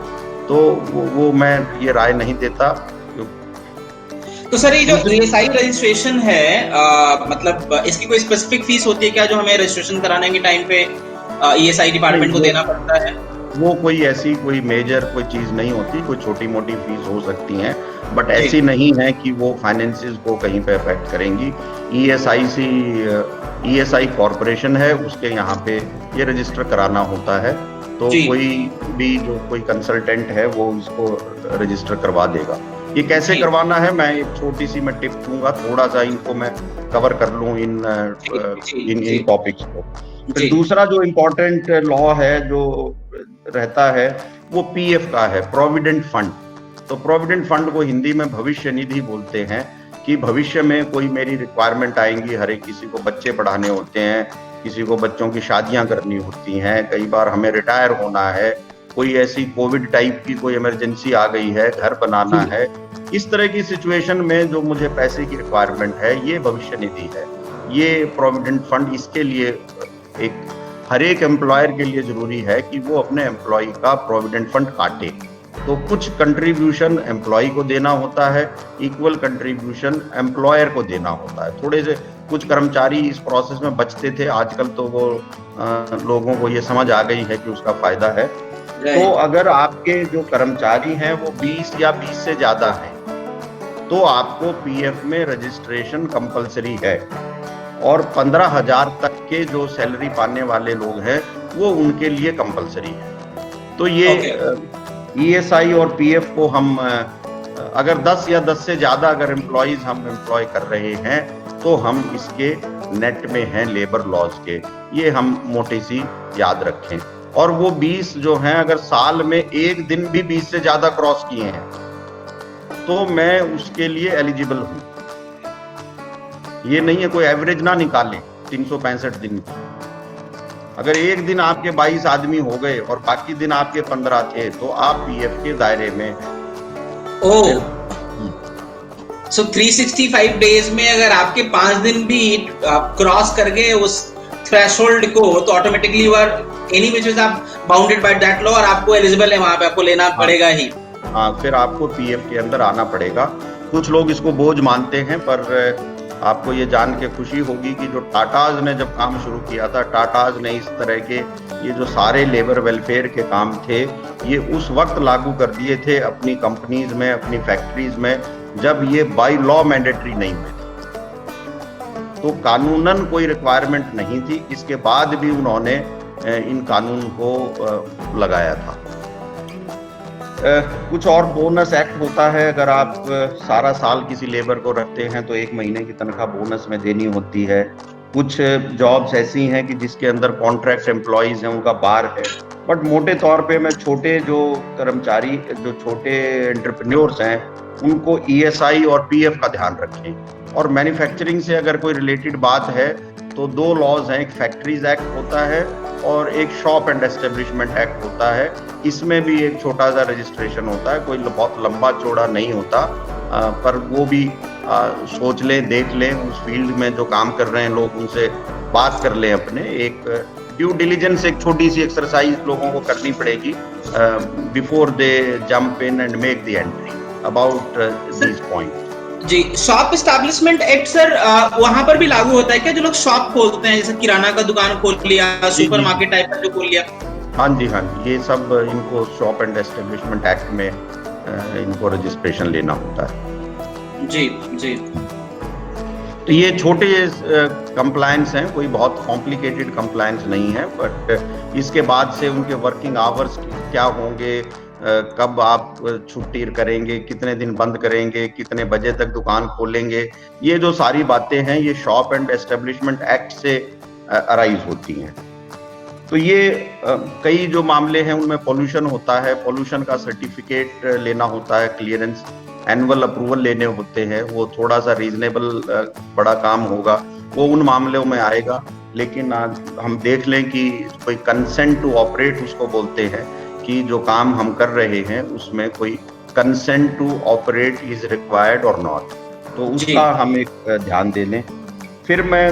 तो वो मैं ये राय नहीं देता। तो सर ये जो ESI रजिस्ट्रेशन है, मतलब इसकी कोई स्पेसिफिक फीस होती है क्या जो हमें रजिस्ट्रेशन कराने के टाइम पे ESI डिपार्टमेंट को देना पड़ता है? वो कोई ऐसी कोई मेजर कोई चीज नहीं होती, कोई छोटी मोटी फीस हो सकती हैं, बट ऐसी नहीं है कि वो फाइनेंसेस को कहीं पे अफेक्ट करेंगी। ESI कॉर्पोरेशन है, उसके यहाँ पे ये रजिस्टर कराना होता है, तो कोई भी जो कोई कंसल्टेंट है वो इसको रजिस्टर करवा देगा। ये कैसे करवाना है मैं एक छोटी सी मैं टिप दूंगा, थोड़ा सा इनको मैं कवर कर लूं इन टॉपिक्स को। फिर दूसरा जो इम्पोर्टेंट लॉ है जो रहता है वो PF का है, प्रोविडेंट फंड। तो प्रोविडेंट फंड को हिंदी में भविष्य निधि बोलते हैं कि भविष्य में कोई मेरी रिक्वायरमेंट आएंगी, हर एक किसी को बच्चे पढ़ाने होते हैं, किसी को बच्चों की शादियां करनी होती हैं, कई बार हमें रिटायर होना है, कोई ऐसी कोविड टाइप की कोई इमरजेंसी आ गई है, घर बनाना है, इस तरह की सिचुएशन में जो मुझे पैसे की रिक्वायरमेंट है ये भविष्य निधि है। ये प्रोविडेंट फंड इसके लिए एक हर एक एम्प्लॉयर के लिए जरूरी है कि वो अपने एम्प्लॉय का प्रोविडेंट फंड काटे। तो कुछ कंट्रीब्यूशन एम्प्लॉय को देना होता है, इक्वल कंट्रीब्यूशन एम्प्लॉयर को देना होता है। थोड़े से कुछ कर्मचारी इस प्रोसेस में बचते थे, आजकल तो वो लोगों को ये समझ आ गई है कि उसका फायदा है। तो अगर आपके जो कर्मचारी हैं वो 20 या 20 से ज्यादा हैं तो आपको PF में रजिस्ट्रेशन कंपलसरी है, और 15,000 तक के जो सैलरी पाने वाले लोग हैं वो उनके लिए कंपलसरी है। तो ये ESI और PF को हम अगर 10 या 10 से ज्यादा अगर एम्प्लॉइज हम एम्प्लॉय कर रहे हैं तो हम इसके नेट में हैं लेबर लॉज के, ये हम मोटी सी याद रखें। और वो 20 जो हैं अगर साल में एक दिन भी 20 से ज्यादा क्रॉस किए हैं तो मैं उसके लिए एलिजिबल हूं। ये नहीं है कोई एवरेज ना निकालें 365 दिन की। अगर एक दिन आपके 22 आदमी हो गए और बाकी दिन आपके 15 थे तो आप PF के दायरे में हैं। सो 365 डेज में अगर आपके 5 दिन भी क्रॉस कर गए उस थ्रेशोल्ड को तो automatically you are any which is आप बाउंडेड बाय दैट लॉ और आपको एलिजिबल है, वहां पे आपको लेना पड़ेगा ही। हाँ, फिर आपको PF के अंदर आना पड़ेगा। कुछ लोग इसको बोझ मानते हैं, पर आपको ये जान के खुशी होगी कि जो टाटाज ने जब काम शुरू किया था, टाटाज ने इस तरह के ये जो सारे लेबर वेलफेयर के काम थे ये उस वक्त लागू कर दिए थे अपनी कंपनीज में, अपनी फैक्ट्रीज में, जब ये बाय लॉ मैंडेटरी नहीं हुए थे। तो कानूनन कोई रिक्वायरमेंट नहीं थी, इसके बाद भी उन्होंने इन कानून को लगाया था। कुछ और बोनस एक्ट होता है। अगर आप सारा साल किसी लेबर को रखते हैं तो 1 महीने की तनख्वाह बोनस में देनी होती है। कुछ जॉब्स ऐसी हैं कि जिसके अंदर कॉन्ट्रैक्ट एम्प्लॉइज हैं, उनका बार है। बट मोटे तौर पे मैं छोटे जो कर्मचारी, जो छोटे एंटरप्रेन्योर्स हैं, उनको ESI और PF का ध्यान रखें। और मैन्युफैक्चरिंग से अगर कोई रिलेटेड बात है तो 2 लॉज हैं, एक फैक्ट्रीज एक्ट होता है और एक शॉप एंड एस्टेब्लिशमेंट एक्ट होता है। इसमें भी एक छोटा सा रजिस्ट्रेशन होता है, कोई बहुत लंबा चौड़ा नहीं होता, पर वो भी सोच लें, देख लें, उस फील्ड में जो काम कर रहे हैं लोग, उनसे बात कर लें। अपने एक ड्यू डिलिजेंस, एक छोटी सी एक्सरसाइज लोगों को करनी पड़ेगी before they jump in and make the entry about this point. जी, शॉप एस्टैब्लिशमेंट एक्ट सर वहां पर भी लागू होता है क्या? जो लोग शॉप खोलते हैं, जैसे किराना का दुकान खोल लिया, सुपरमार्केट टाइप का जो खोल लिया। हाँ जी, ये सब इनको शॉप एंड एस्टेब्लिशमेंट एक्ट में इनको रजिस्ट्रेशन लेना होता है। जी जी। तो ये छोटे कंप्लायंस हैं, कोई बहुत कॉम्प्लिकेटेड कंप्लायंस नहीं है। बट इसके बाद से उनके वर्किंग आवर्स क्या होंगे, कब आप छुट्टी करेंगे, कितने दिन बंद करेंगे, कितने बजे तक दुकान खोलेंगे, ये जो सारी बातें हैं ये शॉप एंड एस्टेब्लिशमेंट एक्ट से अराइज होती हैं। तो ये कई जो मामले हैं उनमें पोल्यूशन होता है, पोल्यूशन का सर्टिफिकेट लेना होता है, क्लियरेंस, एनुअल अप्रूवल लेने होते हैं। वो थोड़ा सा रीजनेबल बड़ा काम होगा, वो उन मामलों में आएगा। लेकिन आज हम देख लें कि कोई कंसेंट टू ऑपरेट उसको बोलते हैं, कि जो काम हम कर रहे हैं उसमें कोई consent to operate is required और नॉट, तो उसका हम एक ध्यान दे लें। फिर मैं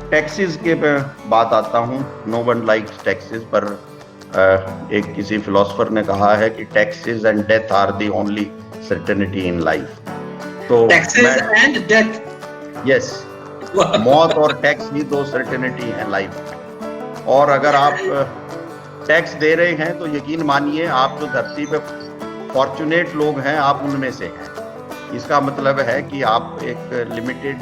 टैक्सेस के बात आता हूँ। नो वन लाइक्स टैक्सेस, पर एक किसी फिलोसोफर ने कहा है कि taxes and death are the only certainty in life. तो टैक्सेस एंड डेथ, यस, मौत और टैक्स ही 2 सर्टेनिटी है लाइफ में। और अगर आप टैक्स दे रहे हैं तो यकीन मानिए आप जो धरती पे फॉर्चुनेट लोग हैं, आप उनमें से हैं। इसका मतलब है कि आप एक लिमिटेड,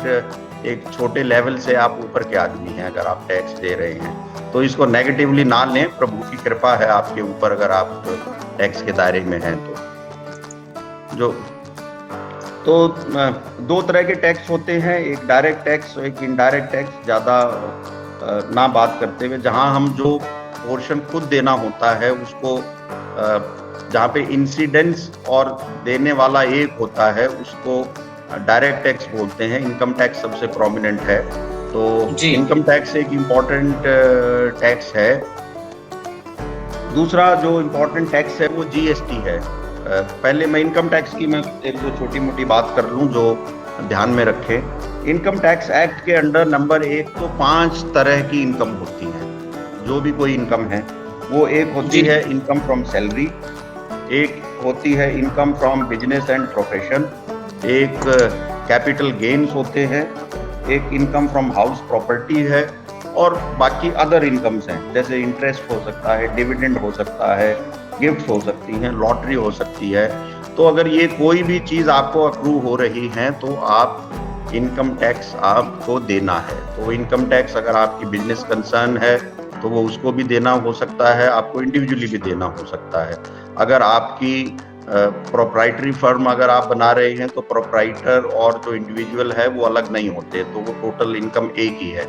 एक छोटे लेवल से आप ऊपर के आदमी हैं अगर आप टैक्स दे रहे हैं। तो इसको नेगेटिवली ना लें, प्रभु की कृपा है आपके ऊपर अगर आप टैक्स के दायरे में हैं। तो 2 तरह के टैक्स होते हैं, एक डायरेक्ट टैक्स, एक इनडायरेक्ट टैक्स। ज़्यादा ना बात करते हुए, जहां हम जो पोर्शन खुद देना होता है उसको, जहाँ पे इंसिडेंस और देने वाला एक होता है, उसको डायरेक्ट टैक्स बोलते हैं। इनकम टैक्स सबसे प्रोमिनेंट है। तो इनकम टैक्स एक इम्पॉर्टेंट टैक्स है। दूसरा जो इम्पोर्टेंट टैक्स है वो GST है। पहले मैं इनकम टैक्स की मैं एक दो छोटी मोटी बात कर लूं जो ध्यान में रखें। इनकम टैक्स एक्ट के अंडर नंबर 1 तो 5 तरह की इनकम होती है। जो भी कोई इनकम है वो, एक होती है इनकम फ्रॉम सैलरी, एक होती है income from business and profession, एक कैपिटल गेन्स होते हैं, एक इनकम फ्रॉम हाउस प्रॉपर्टी है, और बाकी अदर इनकम्स हैं, जैसे इंटरेस्ट हो सकता है, डिविडेंड हो सकता है, गिफ्ट हो सकती हैं, लॉटरी हो सकती है। तो अगर ये कोई भी चीज़ आपको अक्रू हो रही है तो आप इनकम टैक्स आपको देना है। तो इनकम टैक्स अगर आपकी बिजनेस कंसर्न है तो वो उसको भी देना हो सकता है, आपको इंडिविजुअली भी देना हो सकता है। अगर आपकी प्रोप्राइटरी फर्म अगर आप बना रहे हैं तो प्रोप्राइटर और जो इंडिविजुअल है वो अलग नहीं होते, तो वो टोटल इनकम एक ही है।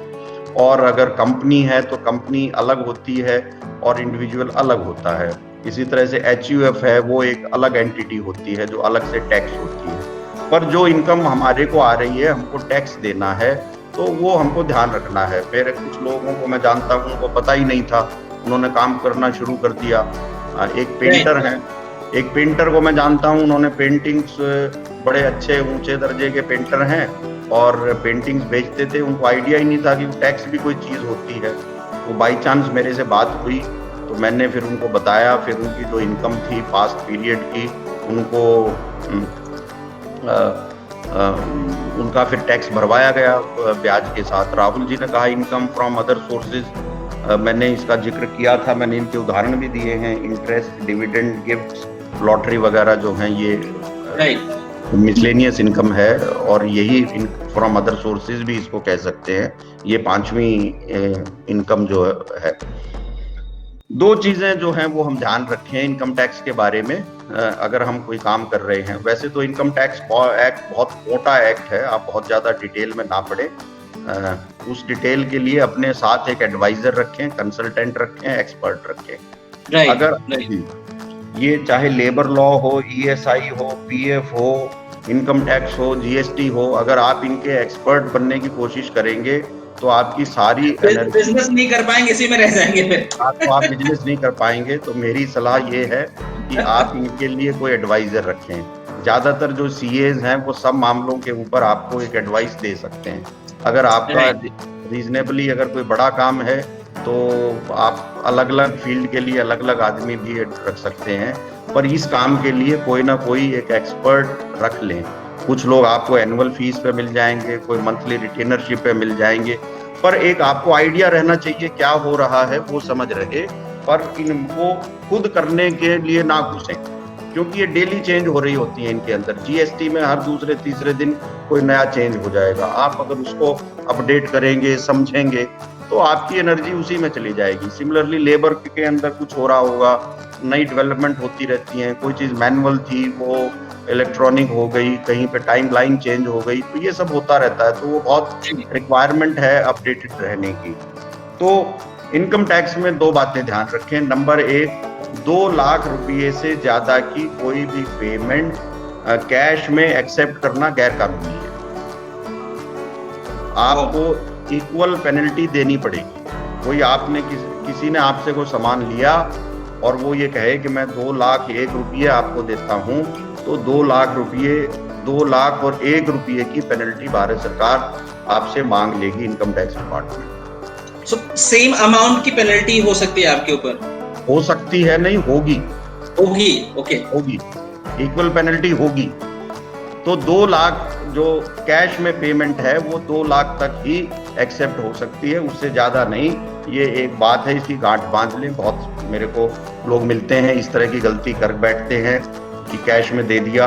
और अगर कंपनी है तो कंपनी अलग होती है और इंडिविजुअल अलग होता है। इसी तरह से HUF है, वो एक अलग एंटिटी होती है जो अलग से टैक्स होती है। पर जो इनकम हमारे को आ रही है, हमको टैक्स देना है, तो वो हमको ध्यान रखना है। मेरे कुछ लोगों को मैं जानता हूँ, उनको पता ही नहीं था, उन्होंने काम करना शुरू कर दिया। एक पेंटर है, एक पेंटर को मैं जानता हूँ, उन्होंने पेंटिंग्स, बड़े अच्छे ऊंचे दर्जे के पेंटर हैं और पेंटिंग्स बेचते थे। उनको आइडिया ही नहीं था कि टैक्स भी कोई चीज़ होती है। वो बाई चांस मेरे से बात हुई तो मैंने फिर उनको बताया। फिर उनकी जो इनकम थी पास्ट पीरियड की, उनको उनका फिर टैक्स भरवाया गया ब्याज के साथ। राहुल जी ने कहा इनकम फ्रॉम अदर सोर्सेज, मैंने इसका जिक्र किया था, मैंने इनके उदाहरण भी दिए हैं, इंटरेस्ट, डिविडेंड, गिफ्ट्स, लॉटरी वगैरह जो हैं, ये मिसलेनियस इनकम है। और यही फ्रॉम अदर सोर्सेज भी इसको कह सकते हैं। ये 5वीं इनकम जो है। दो चीजें जो हैं वो हम ध्यान रखें इनकम टैक्स के बारे में, अगर हम कोई काम कर रहे हैं। वैसे तो इनकम टैक्स एक्ट बहुत मोटा एक्ट है, आप बहुत ज्यादा डिटेल में ना पढ़े। उस डिटेल के लिए अपने साथ एक एडवाइजर रखें, कंसल्टेंट रखें, एक्सपर्ट रखें। अगर ये चाहे लेबर लॉ हो, ईएसआई हो, पीएफ हो, इनकम टैक्स हो, जीएसटी हो, अगर आप इनके एक्सपर्ट बनने की कोशिश करेंगे तो आपकी सारी बिजनेस नहीं कर पाएंगे, इसी में रह जाएंगे फिर। आप बिजनेस नहीं कर पाएंगे। तो मेरी सलाह ये है कि आप इनके लिए कोई एडवाइजर रखें। ज्यादातर जो सीएज हैं वो सब मामलों के ऊपर आपको एक एडवाइस दे सकते हैं। अगर आपका रीजनेबली अगर कोई बड़ा काम है तो आप अलग अलग फील्ड के लिए अलग अलग आदमी भी रख सकते हैं, पर इस काम के लिए कोई ना कोई एक एक्सपर्ट रख लें। कुछ लोग आपको एनुअल फीस पे मिल जाएंगे, कोई मंथली रिटेनरशिप पे मिल जाएंगे, पर एक आपको आइडिया रहना चाहिए क्या हो रहा है, वो समझ रहे। पर इनको खुद करने के लिए ना घुसें, क्योंकि ये डेली चेंज हो रही होती है इनके अंदर। जीएसटी में हर दूसरे तीसरे दिन कोई नया चेंज हो जाएगा। आप अगर उसको अपडेट करेंगे, समझेंगे, तो आपकी एनर्जी उसी में चली जाएगी। सिमिलरली लेबर के अंदर कुछ हो रहा होगा, नई डेवलपमेंट होती रहती है, कोई चीज मैनुअल थी वो इलेक्ट्रॉनिक हो गई, कहीं पे टाइम लाइन चेंज हो गई, तो ये सब होता रहता है। तो वो बहुत रिक्वायरमेंट है अपडेटेड रहने की। तो इनकम टैक्स में दो बातें ध्यान रखें। नंबर एक, 2 लाख रुपये से ज्यादा की कोई भी पेमेंट कैश में एक्सेप्ट करना गैर कानूनी है। आपको इक्वल पेनल्टी देनी पड़ेगी। कोई आपने किसी ने आपसे कोई सामान लिया और वो ये कहे कि मैं 2 लाख 1 रुपये आपको देता हूँ, तो 2 लाख रुपये, 2 लाख और 1 रुपये की पेनल्टी भारत सरकार आपसे मांग लेगी, income tax department. So same amount की पेनल्टी हो सकती है आपके ऊपर? हो सकती है नहीं, होगी। ओके, होगी, इक्वल पेनल्टी होगी। तो 2 लाख जो कैश में पेमेंट है वो 2 लाख तक ही एक्सेप्ट हो सकती है, उससे ज्यादा नहीं। ये एक बात है, इसकी गांठ बांध लें। बहुत मेरे को लोग मिलते हैं इस तरह की गलती कर बैठते हैं कि कैश में दे दिया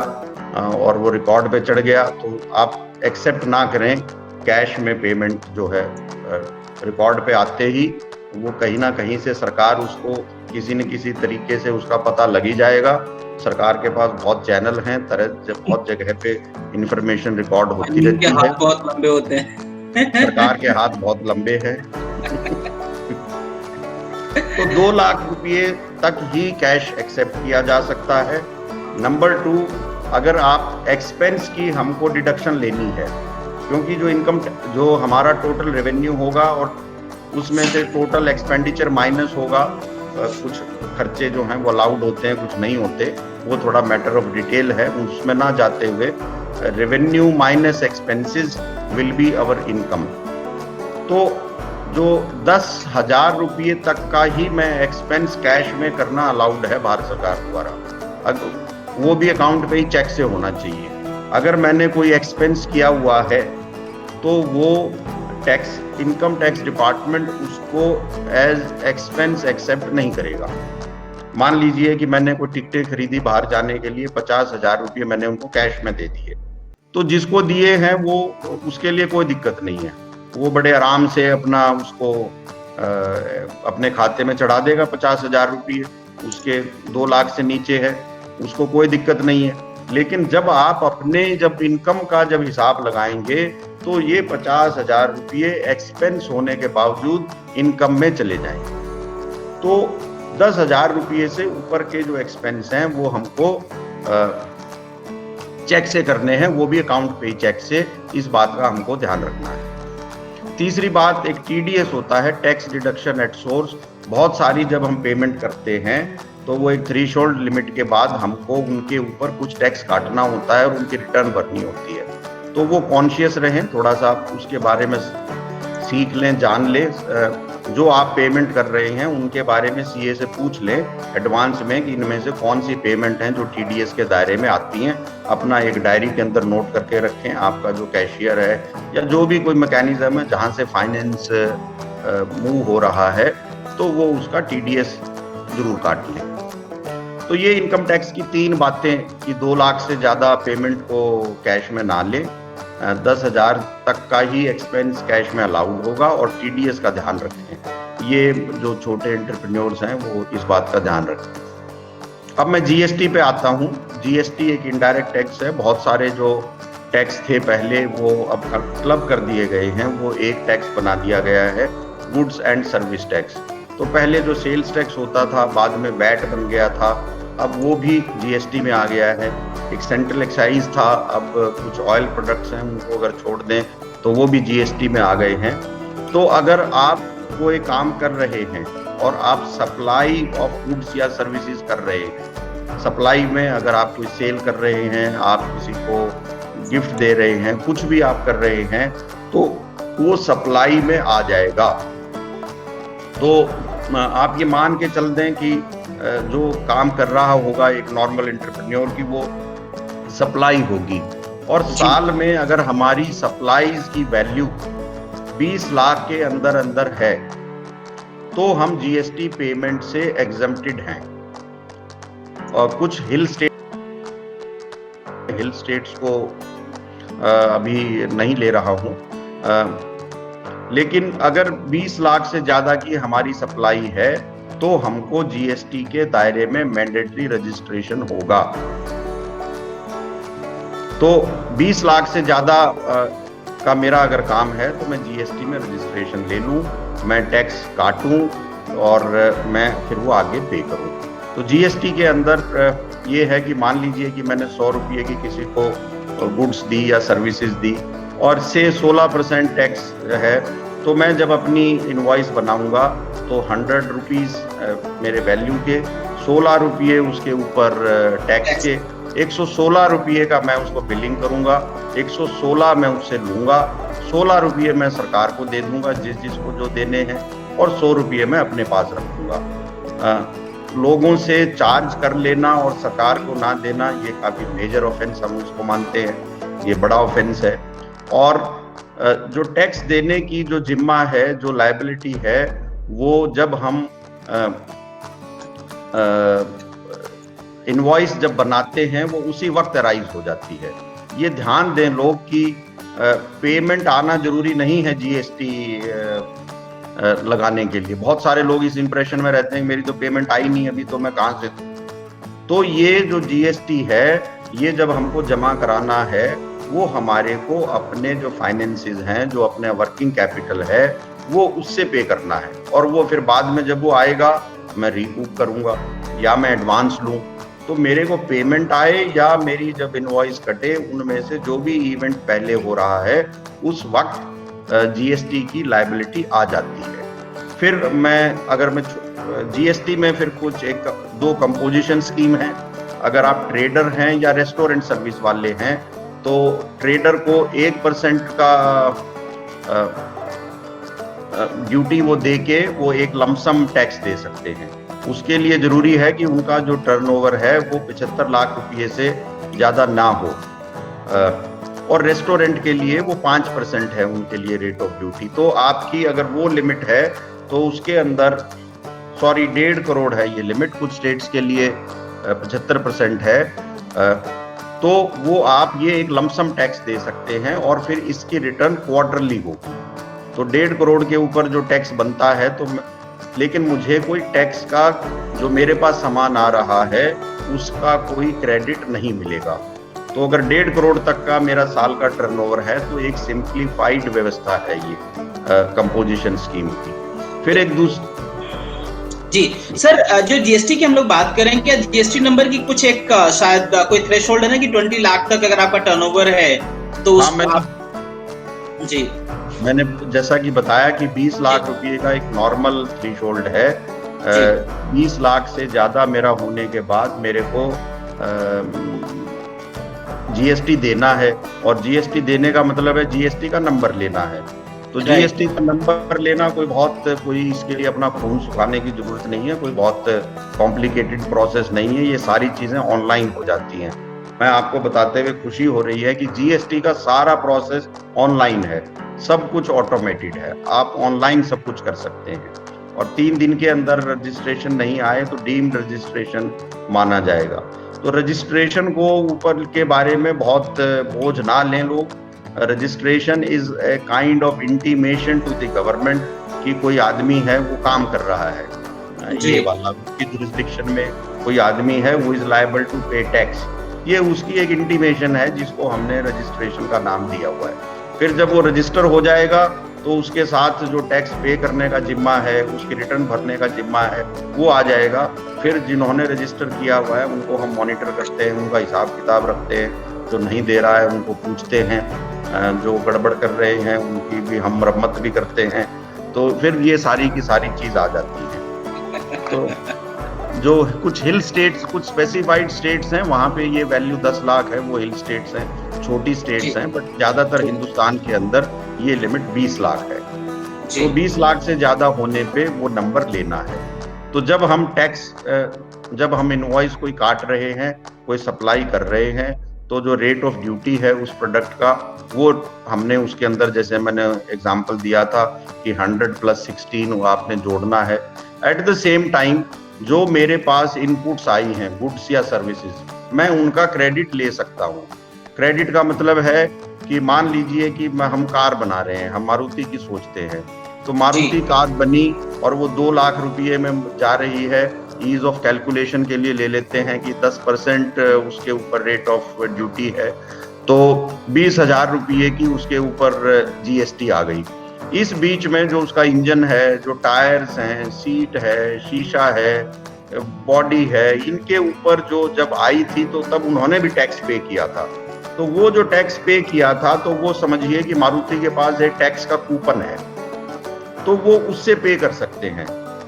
और वो रिकॉर्ड पे चढ़ गया। तो आप एक्सेप्ट ना करें कैश में पेमेंट जो है। रिकॉर्ड पे आते ही वो कहीं ना कहीं से सरकार उसको किसी न किसी तरीके से उसका पता लग ही जाएगा। सरकार के पास बहुत चैनल हैं, बहुत जगह पे इंफॉर्मेशन रिकॉर्ड होती रहती है। हाथ बहुत लंबे होते हैं। सरकार के हाथ बहुत लंबे हैं। तो 2 लाख रुपये तक ही कैश एक्सेप्ट किया जा सकता है। नंबर 2, अगर आप एक्सपेंस की हमको डिडक्शन लेनी है, क्योंकि जो हमारा टोटल रेवेन्यू होगा और उसमें से टोटल एक्सपेंडिचर माइनस होगा। कुछ खर्चे जो हैं वो अलाउड होते हैं, कुछ नहीं होते, वो थोड़ा मैटर ऑफ डिटेल है, उसमें ना जाते हुए revenue minus expenses will be our income. तो जो 10,000 रुपये तक का ही मैं एक्सपेंस कैश में करना अलाउड है भारत सरकार द्वारा, वो भी अकाउंट पे ही चेक से होना चाहिए। अगर मैंने कोई एक्सपेंस किया हुआ है तो वो इनकम टैक्स डिपार्टमेंट उसको एज एक्सपेंस एक्सेप्ट नहीं करेगा। मान लीजिए कि मैंने कोई टिकटें खरीदी बाहर जाने के लिए, 50,000 रुपये मैंने उनको कैश में दे दिए, तो जिसको दिए हैं वो उसके लिए कोई दिक्कत नहीं है, वो बड़े आराम से अपना उसको अपने खाते में चढ़ा देगा 50,000 रुपये। उसके 2 लाख से नीचे है, उसको कोई दिक्कत नहीं है। लेकिन जब आप जब इनकम का जब हिसाब लगाएंगे तो ये 50,000 रुपये एक्सपेंस होने के बावजूद इनकम में चले जाएंगे। तो 10,000 रुपये से ऊपर के जो एक्सपेंस हैं वो हमको चेक से करने हैं, वो भी अकाउंट पे चेक से। इस बात का हमको ध्यान रखना है। तीसरी बात, एक टीडीएस होता है, टैक्स डिडक्शन एट सोर्स। बहुत सारी जब हम पेमेंट करते हैं तो वो एक थ्रेशोल्ड लिमिट के बाद हमको उनके ऊपर कुछ टैक्स काटना होता है और उनकी रिटर्न भरनी होती है। तो वो कॉन्शियस रहें, थोड़ा सा उसके बारे में सीख लें, जान लें। जो आप पेमेंट कर रहे हैं उनके बारे में सीए से पूछ लें एडवांस में कि इनमें से कौन सी पेमेंट हैं जो टीडीएस के दायरे में आती हैं। अपना एक डायरी के अंदर नोट करके रखें। आपका जो कैशियर है या जो भी कोई मैकेनिज्म है जहाँ से फाइनेंस मूव हो रहा है, तो वो उसका टीडीएस जरूर काट लें। तो ये इनकम टैक्स की 3 बातें कि 2 लाख से ज़्यादा पेमेंट को कैश में ना लें, 10,000 तक का ही एक्सपेंस कैश में अलाउड होगा और टीडीएस का ध्यान रखें। ये जो छोटे एंटरप्रेन्योर्स हैं वो इस बात का ध्यान रखें। अब मैं जीएसटी पे आता हूँ। जीएसटी एक इनडायरेक्ट टैक्स है। बहुत सारे जो टैक्स थे पहले वो अब क्लब कर दिए गए हैं, वो एक टैक्स बना दिया गया है, गुड्स एंड सर्विस टैक्स। तो पहले जो सेल्स टैक्स होता था, बाद में वैट बन गया था, अब वो भी जीएसटी में आ गया है। एक सेंट्रल एक्साइज था, अब कुछ ऑयल प्रोडक्ट्स हैं उनको अगर छोड़ दें तो वो भी जीएसटी में आ गए हैं। तो अगर आप कोई काम कर रहे हैं और आप सप्लाई ऑफ गुड्स या सर्विसेज कर रहे हैं, सप्लाई में अगर आप कोई सेल कर रहे हैं, आप किसी को गिफ्ट दे रहे हैं, कुछ भी आप कर रहे हैं, तो वो सप्लाई में आ जाएगा। तो आप ये मान के चल दें कि जो काम कर रहा होगा एक नॉर्मल एंटरप्रेन्योर की, वो सप्लाई होगी। और साल में अगर हमारी सप्लाईज की वैल्यू 20 लाख के अंदर अंदर है तो हम जीएसटी पेमेंट से एग्जम्प्टेड हैं। और कुछ हिल स्टेट्स को अभी नहीं ले रहा हूं, लेकिन अगर 20 लाख से ज्यादा की हमारी सप्लाई है तो हमको जीएसटी के दायरे में मैंडेटरी रजिस्ट्रेशन होगा। तो 20 लाख से ज्यादा का मेरा अगर काम है तो मैं जीएसटी में रजिस्ट्रेशन ले लूं, मैं टैक्स काटूं और मैं फिर वो आगे पे करूं। तो जीएसटी के अंदर ये है कि मान लीजिए कि मैंने 100 रुपये की किसी को गुड्स दी या सर्विसेज दी और से 16% टैक्स है, तो मैं जब अपनी इनवॉइस बनाऊंगा तो 100 रुपीज़ मेरे वैल्यू के, 16 रुपये उसके ऊपर टैक्स के, 116 रुपये का मैं उसको बिलिंग करूंगा, 116 मैं उससे लूंगा, 16 रुपये मैं सरकार को दे दूंगा जिसको जो देने हैं, और 100 रुपये मैं अपने पास रखूंगा। लोगों से चार्ज कर लेना और सरकार को ना देना, ये काफ़ी मेजर ऑफेंस हम उसको मानते हैं, ये बड़ा ऑफेंस है। और जो टैक्स देने की जो जिम्मा है, जो लायबिलिटी है, वो जब हम इनवॉइस जब बनाते हैं वो उसी वक्त अराइज हो जाती है। ये ध्यान दें लोग कि पेमेंट आना जरूरी नहीं है जीएसटी लगाने के लिए। बहुत सारे लोग इस इंप्रेशन में रहते हैं मेरी तो पेमेंट आई नहीं अभी, तो मैं कहाँ से दूं। तो ये जो जीएसटी है, ये जब हमको जमा कराना है, वो हमारे को अपने जो फाइनेंसेस हैं, जो अपने वर्किंग कैपिटल है, वो उससे पे करना है। और वो फिर बाद में जब वो आएगा मैं रिकूप करूंगा या मैं एडवांस लूं। तो मेरे को पेमेंट आए या मेरी जब इनवॉइस कटे, उनमें से जो भी इवेंट पहले हो रहा है उस वक्त जीएसटी की लायबिलिटी आ जाती है। फिर अगर मैं जीएसटी में फिर कुछ 1-2 कंपोजिशन स्कीम है। अगर आप ट्रेडर हैं या रेस्टोरेंट सर्विस वाले हैं तो ट्रेडर को 1% का ड्यूटी वो दे के वो एक लमसम टैक्स दे सकते हैं। उसके लिए जरूरी है कि उनका जो टर्नओवर है वो 75 लाख रुपये से ज़्यादा ना हो। और रेस्टोरेंट के लिए वो 5% है उनके लिए रेट ऑफ ड्यूटी। तो आपकी अगर वो लिमिट है तो उसके अंदर 1.5 करोड़ है ये लिमिट, कुछ स्टेट्स के लिए 75% है। तो वो आप ये एक लमसम टैक्स दे सकते हैं और फिर इसकी रिटर्न क्वार्टरली होगी। तो 1.5 करोड़ के ऊपर जो टैक्स बनता है, तो लेकिन मुझे कोई टैक्स का जो मेरे पास सामान आ रहा है उसका कोई क्रेडिट नहीं मिलेगा। तो अगर 1.5 करोड़ तक का मेरा साल का टर्नओवर है तो एक सिंप्लीफाइड व्यवस्था है ये कंपोजिशन स्कीम की। फिर एक दूसरी जी सर, जो जीएसटी की हम लोग बात करें, क्या जीएसटी नंबर की कुछ एक शायद कोई थ्रेशोल्ड है ना कि 20 लाख तक अगर आपका टर्नओवर है तो जी मैंने जैसा कि बताया कि 20 लाख रुपए का एक नॉर्मल थ्रेशोल्ड है। 20 लाख से ज्यादा मेरा होने के बाद मेरे को जीएसटी देना है, और जीएसटी देने का मतलब है जीएसटी का नंबर लेना है। तो जीएसटी का नंबर लेना कोई इसके लिए अपना खून सुखाने की जरूरत नहीं है, कोई बहुत कॉम्प्लिकेटेड प्रोसेस नहीं है। ये सारी चीजें ऑनलाइन हो जाती हैं। मैं आपको बताते हुए खुशी हो रही है कि जीएसटी का सारा प्रोसेस ऑनलाइन है, सब कुछ ऑटोमेटेड है, आप ऑनलाइन सब कुछ कर सकते हैं। और 3 दिन के अंदर रजिस्ट्रेशन नहीं आए तो डीम्ड रजिस्ट्रेशन माना जाएगा। तो रजिस्ट्रेशन को ऊपर के बारे में बहुत बोझ ना लें लोग। Registration is a kind of intimation to the government कि कोई आदमी है वो काम कर रहा है, ये वाला उसकी जुरिस्डिक्शन में कोई आदमी है वो इज लायबल टू पे टैक्स, ये उसकी एक इंटीमेशन है जिसको हमने रजिस्ट्रेशन का नाम दिया हुआ है। फिर जब वो रजिस्टर हो जाएगा तो उसके साथ जो टैक्स पे करने का जिम्मा है, उसकी रिटर्न भरने का जिम्मा है, वो आ जाएगा। फिर जिन्होंने रजिस्टर किया हुआ है उनको हम मॉनिटर करते हैं, उनका हिसाब किताब रखते हैं, जो नहीं दे रहा है उनको पूछते हैं, जो गड़बड़ कर रहे हैं उनकी भी हम मरम्मत भी करते हैं। तो फिर ये सारी की सारी चीज आ जाती है। तो जो कुछ हिल स्टेट्स, कुछ स्पेसिफाइड स्टेट्स हैं वहाँ पे ये वैल्यू 10 लाख है, वो हिल स्टेट्स हैं, छोटी स्टेट्स हैं, बट ज्यादातर हिंदुस्तान के अंदर ये लिमिट 20 लाख है। तो 20 लाख से ज्यादा होने पे वो नंबर लेना है। तो जब हम इनवॉइस कोई काट रहे हैं, कोई सप्लाई कर रहे हैं, तो जो रेट ऑफ ड्यूटी है उस प्रोडक्ट का, वो हमने उसके अंदर, जैसे मैंने एग्जांपल दिया था कि 100 + 16 वो आपने जोड़ना है। एट द सेम टाइम जो मेरे पास इनपुट्स आई हैं, गुड्स या सर्विसेज, मैं उनका क्रेडिट ले सकता हूँ। क्रेडिट का मतलब है कि मान लीजिए कि हम कार बना रहे हैं, हम मारुति की सोचते हैं, तो मारुति कार बनी और वो 2 लाख रुपये में जा रही है। ईज ऑफ कैलकुलेशन के लिए ले लेते हैं कि 10% उसके ऊपर रेट ऑफ ड्यूटी है, तो 20,000 रुपये की उसके ऊपर GST आ गई। इस बीच में जो उसका इंजन है, जो टायर्स हैं, सीट है, शीशा है, बॉडी है, इनके ऊपर जो जब आई थी तो तब उन्होंने भी टैक्स पे किया था। तो वो जो टैक्स पे किया था, तो वो समझिए कि मारुति के पास एक टैक्स का कूपन है, तो वो उससे पे कर सकते हैं।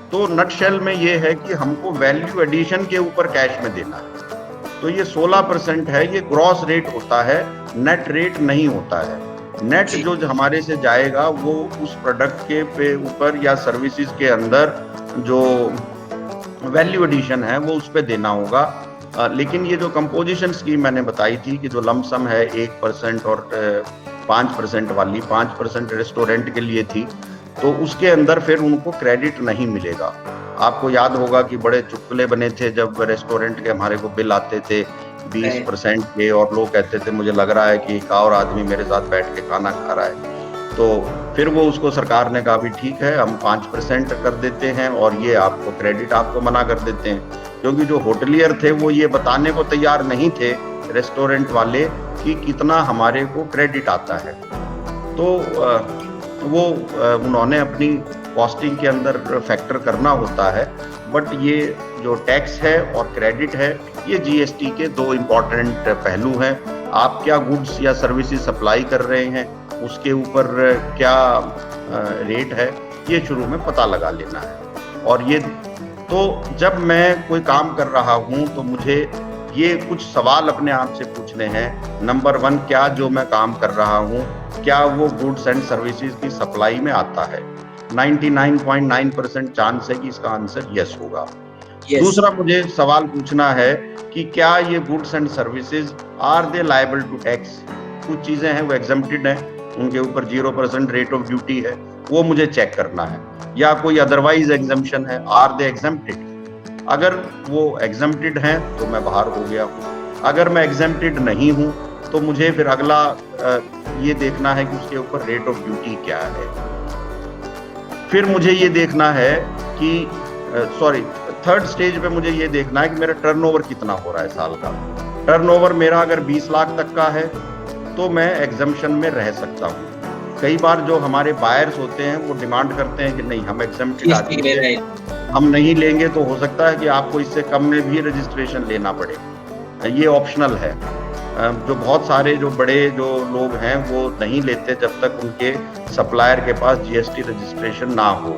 तो नटशेल में ये है कि हमको वैल्यू एडिशन के ऊपर कैश में देना है। तो ये 16% है, ये ग्रॉस रेट होता है, नेट रेट नहीं होता है। नेट जो हमारे से जाएगा वो उस प्रोडक्ट के पे ऊपर या सर्विसेज के अंदर जो वैल्यू एडिशन है वो उस पे देना होगा। लेकिन ये जो कंपोजिशन स्कीम मैंने बताई थी कि जो लमसम है 1% और 5% वाली, 5% रेस्टोरेंट के लिए थी, तो उसके अंदर फिर उनको क्रेडिट नहीं मिलेगा। आपको याद होगा कि बड़े चुटकुले बने थे जब रेस्टोरेंट के हमारे को बिल आते थे 20% के, और लोग कहते थे मुझे लग रहा है कि एक और आदमी मेरे साथ बैठ के खाना खा रहा है। तो फिर वो उसको सरकार ने कहा भी ठीक है, हम 5% कर देते हैं और ये आपको क्रेडिट आपको मना कर देते हैं, क्योंकि जो होटलियर थे वो ये बताने को तैयार नहीं थे, रेस्टोरेंट वाले, कि कितना हमारे को क्रेडिट आता है। तो वो उन्होंने अपनी कॉस्टिंग के अंदर फैक्टर करना होता है। बट ये जो टैक्स है और क्रेडिट है, ये GST के 2 इम्पॉर्टेंट पहलू हैं। आप क्या गुड्स या सर्विसेज सप्लाई कर रहे हैं, उसके ऊपर क्या रेट है, ये शुरू में पता लगा लेना है। और ये तो जब मैं कोई काम कर रहा हूँ तो मुझे ये कुछ सवाल अपने आप से पूछने हैं। नंबर 1, क्या जो मैं काम कर रहा हूँ क्या वो गुड्स एंड सर्विसेज की सप्लाई में आता है? 99.9% चांस है कि इसका आंसर यस होगा। दूसरा मुझे सवाल पूछना है कि क्या ये goods and services are they liable to tax? कुछ चीजें हैं वो एग्जम्प्टेड हैं, उनके ऊपर 0% रेट ऑफ ड्यूटी है, वो मुझे चेक करना है। या कोई अदरवाइज एग्जम्पशन है, आर दे एग्जम्प्टेड? अगर वो एग्जम्प्टेड हैं तो मैं बाहर हो गया हूँ। अगर मैं एग्जम्प्टेड नहीं हूँ तो मुझे फिर अगला ये देखना है कि उसके ऊपर रेट ऑफ ड्यूटी क्या है। फिर मुझे ये देखना है कि थर्ड स्टेज पे मुझे ये देखना है कि मेरा टर्नओवर कितना हो रहा है साल का। टर्नओवर मेरा अगर 20 लाख तक का है तो मैं एग्जम्पशन में रह सकता हूँ। कई बार जो हमारे बायर्स होते हैं वो डिमांड करते हैं कि नहीं, हम एग्जम्प्टेड आदमी हैं, हम नहीं लेंगे, तो हो सकता है कि आपको इससे कम में भी रजिस्ट्रेशन लेना पड़े। ये ऑप्शनल है। जो बहुत सारे जो बड़े जो लोग हैं वो नहीं लेते जब तक उनके सप्लायर के पास GST रजिस्ट्रेशन ना हो।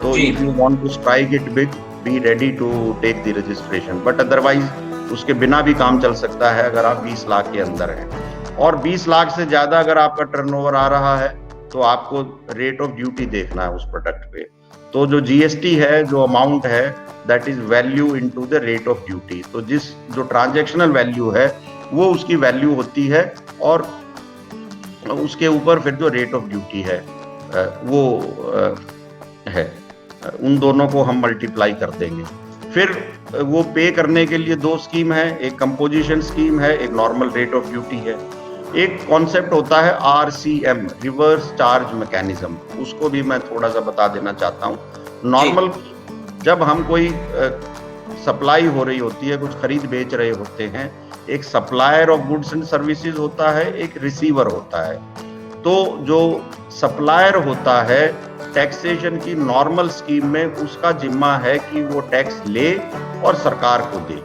तो if you want to strike it big, be ready to take the registration, but otherwise उसके बिना भी काम चल सकता है अगर आप 20 लाख के अंदर हैं। और 20 लाख से ज्यादा अगर आपका टर्नओवर आ रहा है तो आपको रेट ऑफ ड्यूटी देखना है उस प्रोडक्ट पे। तो जो GST है, जो अमाउंट है, that is value into the rate of duty. तो जो ट्रांजैक्शनल वैल्यू है वो उसकी वैल्यू होती है, और उसके ऊपर फिर जो रेट ऑफ ड्यूटी है वो है, उन दोनों को हम मल्टीप्लाई कर देंगे। फिर वो पे करने के लिए 2 स्कीम है, एक कंपोजिशन स्कीम है, एक नॉर्मल रेट ऑफ ड्यूटी है। एक कॉन्सेप्ट होता है RCM, रिवर्स चार्ज मैकेनिज्म, उसको भी मैं थोड़ा सा बता देना चाहता हूँ। नॉर्मल जब हम कोई सप्लाई हो रही होती है, कुछ खरीद बेच रहे होते हैं, एक supplier of goods and services होता है, एक रिसीवर होता है। तो जो सप्लायर होता है, टैक्सेशन की नॉर्मल स्कीम में उसका जिम्मा है कि वो टैक्स ले और सरकार को दे।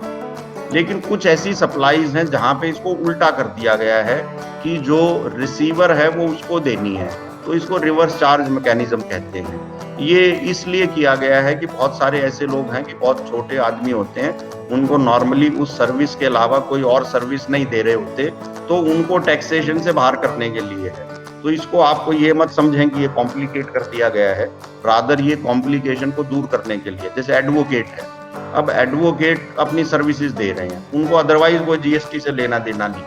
लेकिन कुछ ऐसी सप्लाईज हैं जहां पे इसको उल्टा कर दिया गया है कि जो रिसीवर है वो उसको देनी है, तो इसको रिवर्स चार्ज मैकेनिज्म कहते हैं। ये इसलिए किया गया है कि बहुत सारे ऐसे लोग हैं कि बहुत छोटे आदमी होते हैं, उनको नॉर्मली उस सर्विस के अलावा कोई और सर्विस नहीं दे रहे होते, तो उनको टैक्सेशन से बाहर करने के लिए है। तो इसको आपको ये मत समझें कि ये कॉम्प्लिकेट कर दिया गया है, रादर ये कॉम्प्लिकेशन को दूर करने के लिए। जैसे एडवोकेट है, अब एडवोकेट अपनी सर्विसेज दे रहे हैं, उनको अदरवाइज कोई GST से लेना देना नहीं,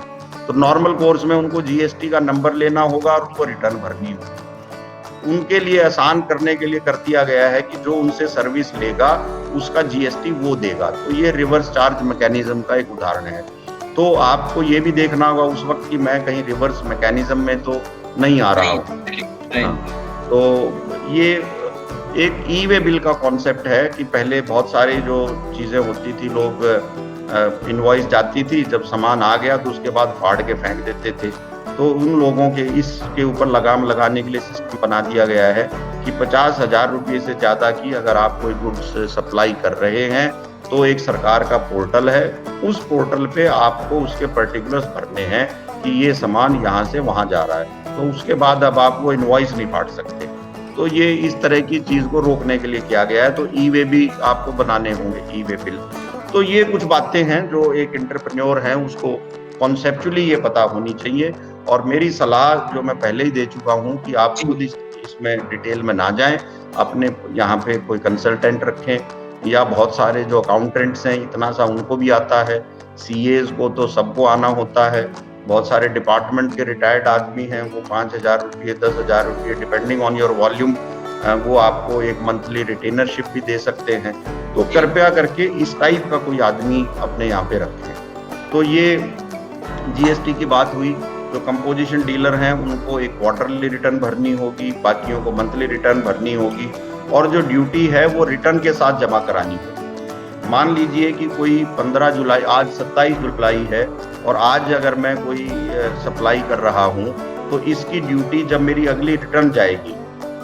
तो नॉर्मल कोर्स में उनको GST का नंबर लेना होगा और उनको रिटर्न भरनी होगी। उनके लिए आसान करने के लिए कर दिया गया है कि जो उनसे सर्विस लेगा उसका GST वो देगा। तो ये रिवर्स चार्ज मैकेनिज्म का एक उदाहरण है। तो आपको ये भी देखना होगा उस वक्त कि मैं कहीं रिवर्स मैकेनिज्म में तो नहीं आ रहा हूँ। तो ये एक ई-वे बिल का कॉन्सेप्ट है कि पहले बहुत सारी जो चीजें होती थी, लोग इनवॉइस जाती थी, जब सामान आ गया तो उसके बाद फाड़ के फेंक देते थे। तो उन लोगों के इसके ऊपर लगाम लगाने के लिए सिस्टम बना दिया गया है कि 50,000 रुपये से ज्यादा की अगर आप कोई गुड्स सप्लाई कर रहे हैं तो एक सरकार का पोर्टल है, उस पोर्टल पे आपको उसके पर्टिकुलर्स भरने हैं कि ये सामान यहाँ से वहाँ जा रहा है। तो उसके बाद अब आप वो इनवॉइस नहीं फाड़ सकते। तो ये इस तरह की चीज को रोकने के लिए किया गया है। तो ई-वे भी आपको बनाने होंगे, ई-वे बिल। तो ये कुछ बातें हैं जो एक एंटरप्रेन्योर है उसको कॉन्सेप्चुअली ये पता होनी चाहिए। और मेरी सलाह जो मैं पहले ही दे चुका हूँ कि आप खुद इसमें डिटेल में ना जाएं, अपने यहाँ पे कोई कंसल्टेंट रखें, या बहुत सारे जो अकाउंटेंट्स हैं इतना सा उनको भी आता है, CAs को तो सबको आना होता है, बहुत सारे डिपार्टमेंट के रिटायर्ड आदमी हैं, वो 5,000 रुपये 10,000 रुपये डिपेंडिंग ऑन योर वॉल्यूम वो आपको एक मंथली रिटेनरशिप भी दे सकते हैं। तो कृपया करके इस टाइप का कोई आदमी अपने यहाँ पे रखें। तो ये GST की बात हुई। जो कंपोजिशन डीलर हैं उनको एक क्वार्टरली रिटर्न भरनी होगी, बाकियों को मंथली रिटर्न भरनी होगी, और जो ड्यूटी है वो रिटर्न के साथ जमा करानी होगी। मान लीजिए कि कोई 15 जुलाई, आज 27 जुलाई है, और आज अगर मैं कोई सप्लाई कर रहा हूँ तो इसकी ड्यूटी जब मेरी अगली रिटर्न जाएगी,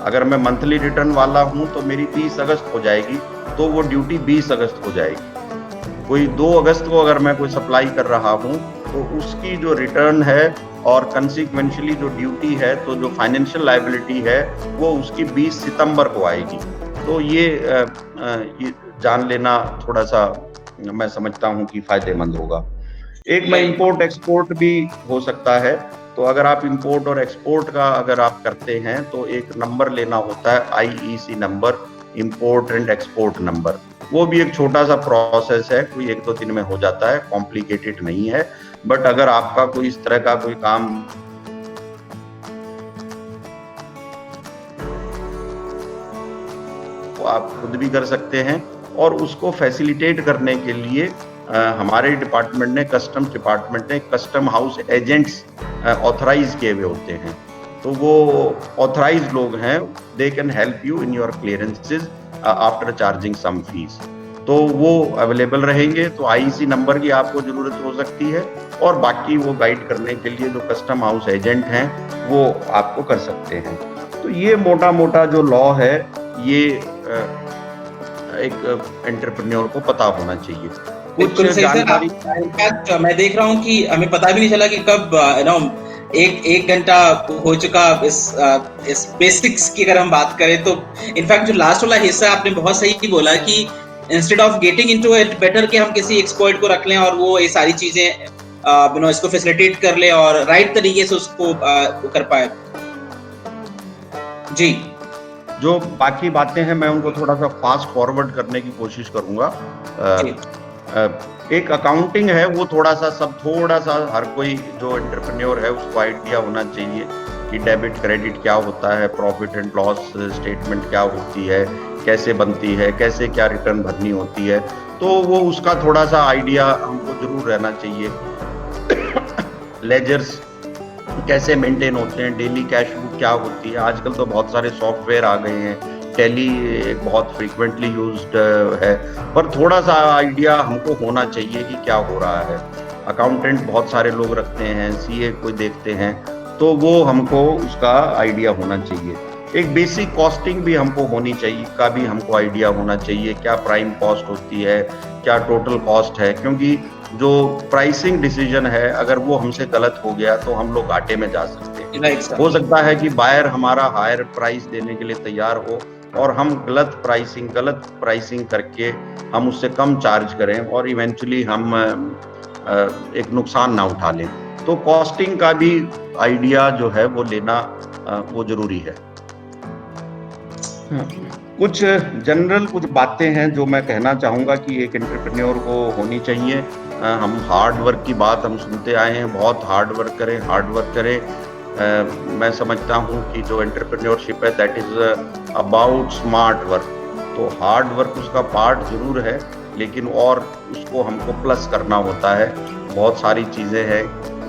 अगर मैं मंथली रिटर्न वाला हूँ तो मेरी 30 अगस्त हो जाएगी, तो वो ड्यूटी 20 अगस्त हो जाएगी। कोई 2 अगस्त को अगर मैं कोई सप्लाई कर रहा हूँ तो उसकी जो रिटर्न है और कंसिक्वेंशली जो ड्यूटी है, तो जो फाइनेंशियल लायबिलिटी है वो उसकी 20 सितंबर को आएगी। तो ये जान लेना थोड़ा सा मैं समझता हूँ कि फायदेमंद होगा। एक में इंपोर्ट एक्सपोर्ट भी हो सकता है। तो अगर आप इंपोर्ट और एक्सपोर्ट का अगर आप करते हैं तो एक नंबर लेना होता है, IEC number, import and export number. वो भी एक छोटा सा प्रोसेस है, कोई 1-2 दिन में हो जाता है, कॉम्प्लिकेटेड नहीं है। बट अगर आपका कोई इस तरह का कोई काम तो आप खुद भी कर सकते हैं, और उसको फैसिलिटेट करने के लिए हमारे डिपार्टमेंट ने, कस्टम्स डिपार्टमेंट ने कस्टम हाउस एजेंट्स ऑथराइज किए हुए होते हैं। तो वो ऑथराइज लोग हैं, they can help you in your clearances after charging some fees. तो वो अवेलेबल रहेंगे। तो IEC नंबर की आपको जरूरत हो सकती है, और बाकी वो गाइड करने के लिए जो कस्टम हाउस एजेंट हैं वो आपको कर सकते हैं। तो ये मोटा मोटा जो लॉ है ये एक एंटरप्रेन्योर को पता होना चाहिए। कुछ जानकारी मैं देख रहा हूँ कि हमें पता भी नहीं चला कि कब एक घंटा हो चुका इस बेसिक्स की अगर हम बात करें। तो इनफैक्ट जो लास्ट वाला हिस्सा आपने बहुत सही बोला कि instead of getting into it, better कि हम किसी एक्सपर्ट को रख लें और वो ये सारी चीजें इसको फैसिलिटेट कर ले और राइट तरीके से उसको कर पाए। जी, जो बाकी बातें हैं मैं उनको थोड़ा सा फास्ट फॉरवर्ड करने की कोशिश करूंगा। एक अकाउंटिंग है वो थोड़ा सा हर कोई जो एंटरप्रेन्योर है उसको आइडिया होना चाहिए कि डेबिट क्रेडिट क्या होता है, प्रॉफिट एंड लॉस स्टेटमेंट क्या होती है, कैसे बनती है, कैसे क्या रिटर्न भरनी होती है। तो वो उसका थोड़ा सा आइडिया हमको जरूर रहना चाहिए। लेजर्स कैसे मेंटेन होते हैं, डेली कैश बुक क्या होती है। आजकल तो बहुत सारे सॉफ्टवेयर आ गए हैं, टैली एक बहुत फ्रीक्वेंटली यूज्ड है, पर थोड़ा सा आइडिया हमको होना चाहिए कि क्या हो रहा है। अकाउंटेंट बहुत सारे लोग रखते हैं, सीए कोई देखते हैं, तो वो हमको उसका आइडिया होना चाहिए। एक बेसिक कॉस्टिंग भी हमको होनी चाहिए, का भी हमको आइडिया होना चाहिए, क्या प्राइम कॉस्ट होती है, क्या टोटल कॉस्ट है, क्योंकि जो प्राइसिंग डिसीजन है अगर वो हमसे गलत हो गया तो हम लोग घाटे में जा सकते हैं। Right sir. हो सकता है कि बायर हमारा हायर प्राइस देने के लिए तैयार हो और हम गलत प्राइसिंग करके हम उससे कम चार्ज करें और इवेंचुअली हम एक नुकसान ना उठा लें। तो कॉस्टिंग का भी आइडिया जो है वो लेना वो जरूरी है। कुछ जनरल कुछ बातें हैं जो मैं कहना चाहूँगा कि एक एंटरप्रेन्योर को होनी चाहिए। हम हार्ड वर्क की बात हम सुनते आए हैं, बहुत हार्ड वर्क करें। मैं समझता हूँ कि जो एंटरप्रेन्योरशिप है that is about smart work. तो हार्ड वर्क उसका पार्ट जरूर है, लेकिन और उसको हमको प्लस करना होता है। बहुत सारी चीज़ें हैं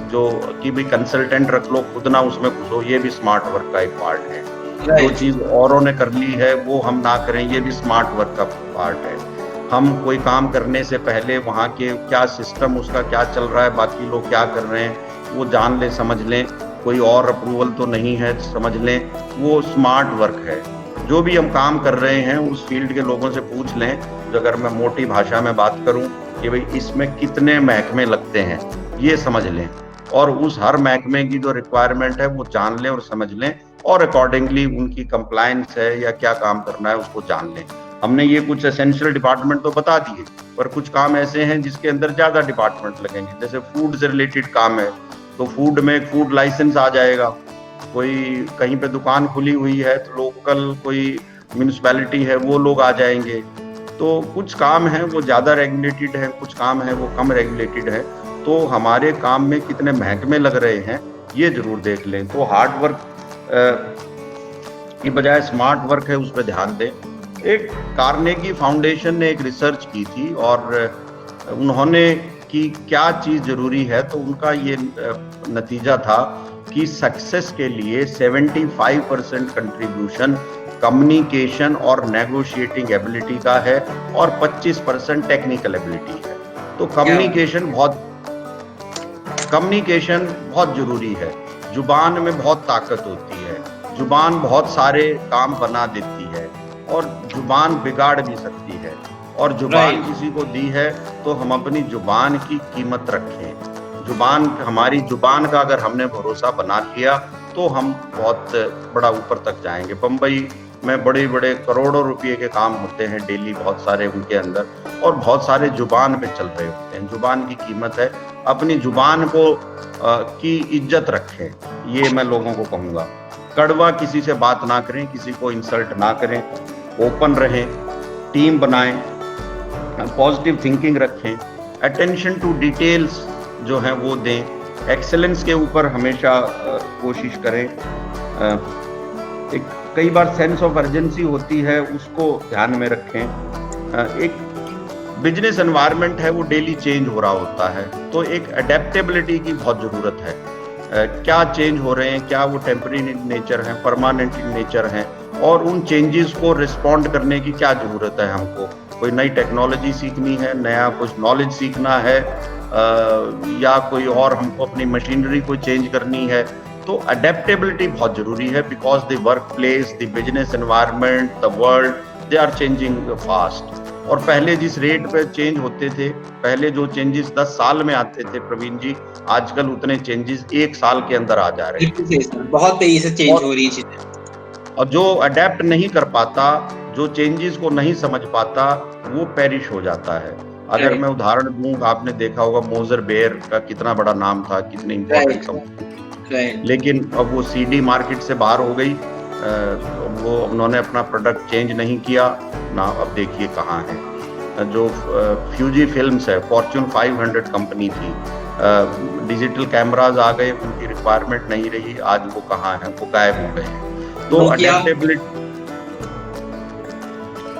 जो कि भी कंसल्टेंट रख लो, खुद ना उसमें घुसो, ये भी स्मार्ट वर्क का एक पार्ट है। जो चीज औरों ने कर ली है वो हम ना करें, ये भी स्मार्ट वर्क का पार्ट है। हम कोई काम करने से पहले वहाँ के क्या सिस्टम उसका क्या चल रहा है, बाकी लोग क्या कर रहे हैं, वो जान लें, समझ लें, कोई और अप्रूवल तो नहीं है, समझ लें, वो स्मार्ट वर्क है। जो भी हम काम कर रहे हैं उस फील्ड के लोगों से पूछ लें, तो अगर मैं मोटी भाषा में बात करूं कि भाई इसमें कितने महकमे लगते हैं, ये समझ लें, और उस हर महकमे की जो रिक्वायरमेंट है वो जान लें और समझ लें, और अकॉर्डिंगली उनकी कंप्लायंस है या क्या काम करना है उसको जान लें। हमने ये कुछ एसेंशियल डिपार्टमेंट तो बता दिए, पर कुछ काम ऐसे हैं जिसके अंदर ज्यादा डिपार्टमेंट लगेंगे। जैसे फूड से रिलेटेड काम है तो फूड में एक फूड लाइसेंस आ जाएगा। कोई कहीं पे दुकान खुली हुई है तो लोकल कोई म्यूनिसिपैलिटी है वो लोग आ जाएंगे। तो कुछ काम है वो ज्यादा रेगुलेटेड है, कुछ काम है वो कम रेगुलेटेड है। तो हमारे काम में कितने महकमे लग रहे हैं ये जरूर देख लें। तो हार्ड वर्क की बजाय स्मार्ट वर्क है, उस पर ध्यान दें। एक कार्नेगी फाउंडेशन ने एक रिसर्च की थी और उन्होंने कि क्या चीज जरूरी है, तो उनका ये नतीजा था कि सक्सेस के लिए 75% कंट्रीब्यूशन कम्युनिकेशन और नेगोशिएटिंग एबिलिटी का है और 25% टेक्निकल एबिलिटी है। तो कम्युनिकेशन बहुत जरूरी है। जुबान में बहुत ताकत होती है, जुबान बहुत सारे काम बना देती है और जुबान बिगाड़ भी सकती है। और जुबान किसी को दी है तो हम अपनी जुबान की कीमत रखें। हमारी जुबान का अगर हमने भरोसा बना लिया तो हम बहुत बड़ा ऊपर तक जाएंगे। बम्बई में बड़े बड़े करोड़ों रुपए के काम होते हैं डेली, बहुत सारे उनके अंदर, और बहुत सारे जुबान में चल रहे होते हैं। जुबान की कीमत है, अपनी जुबान को की इज्जत रखें, ये मैं लोगों को कहूँगा। कड़वा किसी से बात ना करें, किसी को इंसल्ट ना करें, ओपन रहें, टीम बनाएं, पॉजिटिव थिंकिंग रखें, अटेंशन टू डिटेल्स जो है वो दें, एक्सेलेंस के ऊपर हमेशा कोशिश करें। कई बार सेंस ऑफ अर्जेंसी होती है, उसको ध्यान में रखें। एक बिजनेस एनवायरनमेंट है वो डेली चेंज हो रहा होता है, तो एक अडेप्टेबिलिटी की बहुत ज़रूरत है। क्या चेंज हो रहे हैं, क्या वो टेम्पररी नेचर है, परमानेंट नेचर है, और उन चेंजेस को रिस्पॉन्ड करने की क्या ज़रूरत है हमको। कोई नई टेक्नोलॉजी सीखनी है, नया कुछ नॉलेज सीखना है, या कोई और हमको अपनी मशीनरी को चेंज करनी है, तो अडेप्टेबिलिटी बहुत जरूरी है। Because the work place, the business environment, the world, they are changing fast. और पहले जिस रेट पे चेंज होते थे, पहले जो चेंजेस 10 साल में आते थे प्रवीण जी, आजकल उतने चेंजेस 1 साल के अंदर आ जा रहे हैं। बहुत तेजी से चेंज हो रही है चीजें। और जो अडेप्ट नहीं कर पाता, जो चेंजेस को नहीं समझ पाता, वो पेरिश हो जाता है। अगर मैं उदाहरण दूं, आपने देखा होगा मोजर बेयर का कितना बड़ा नाम था, कितनी इंपॉर्टेंट कंपनी, लेकिन अब वो सीडी मार्केट से बाहर हो गई। वो उन्होंने अपना प्रोडक्ट चेंज नहीं किया ना, अब देखिए कहाँ है। जो फ्यूजी फिल्म्स है, फॉर्च्यून 500 कंपनी थी, डिजिटल कैमराज आ गए, उनकी रिक्वायरमेंट नहीं रही, आज वो कहाँ है, वो गायब हो गए हैं।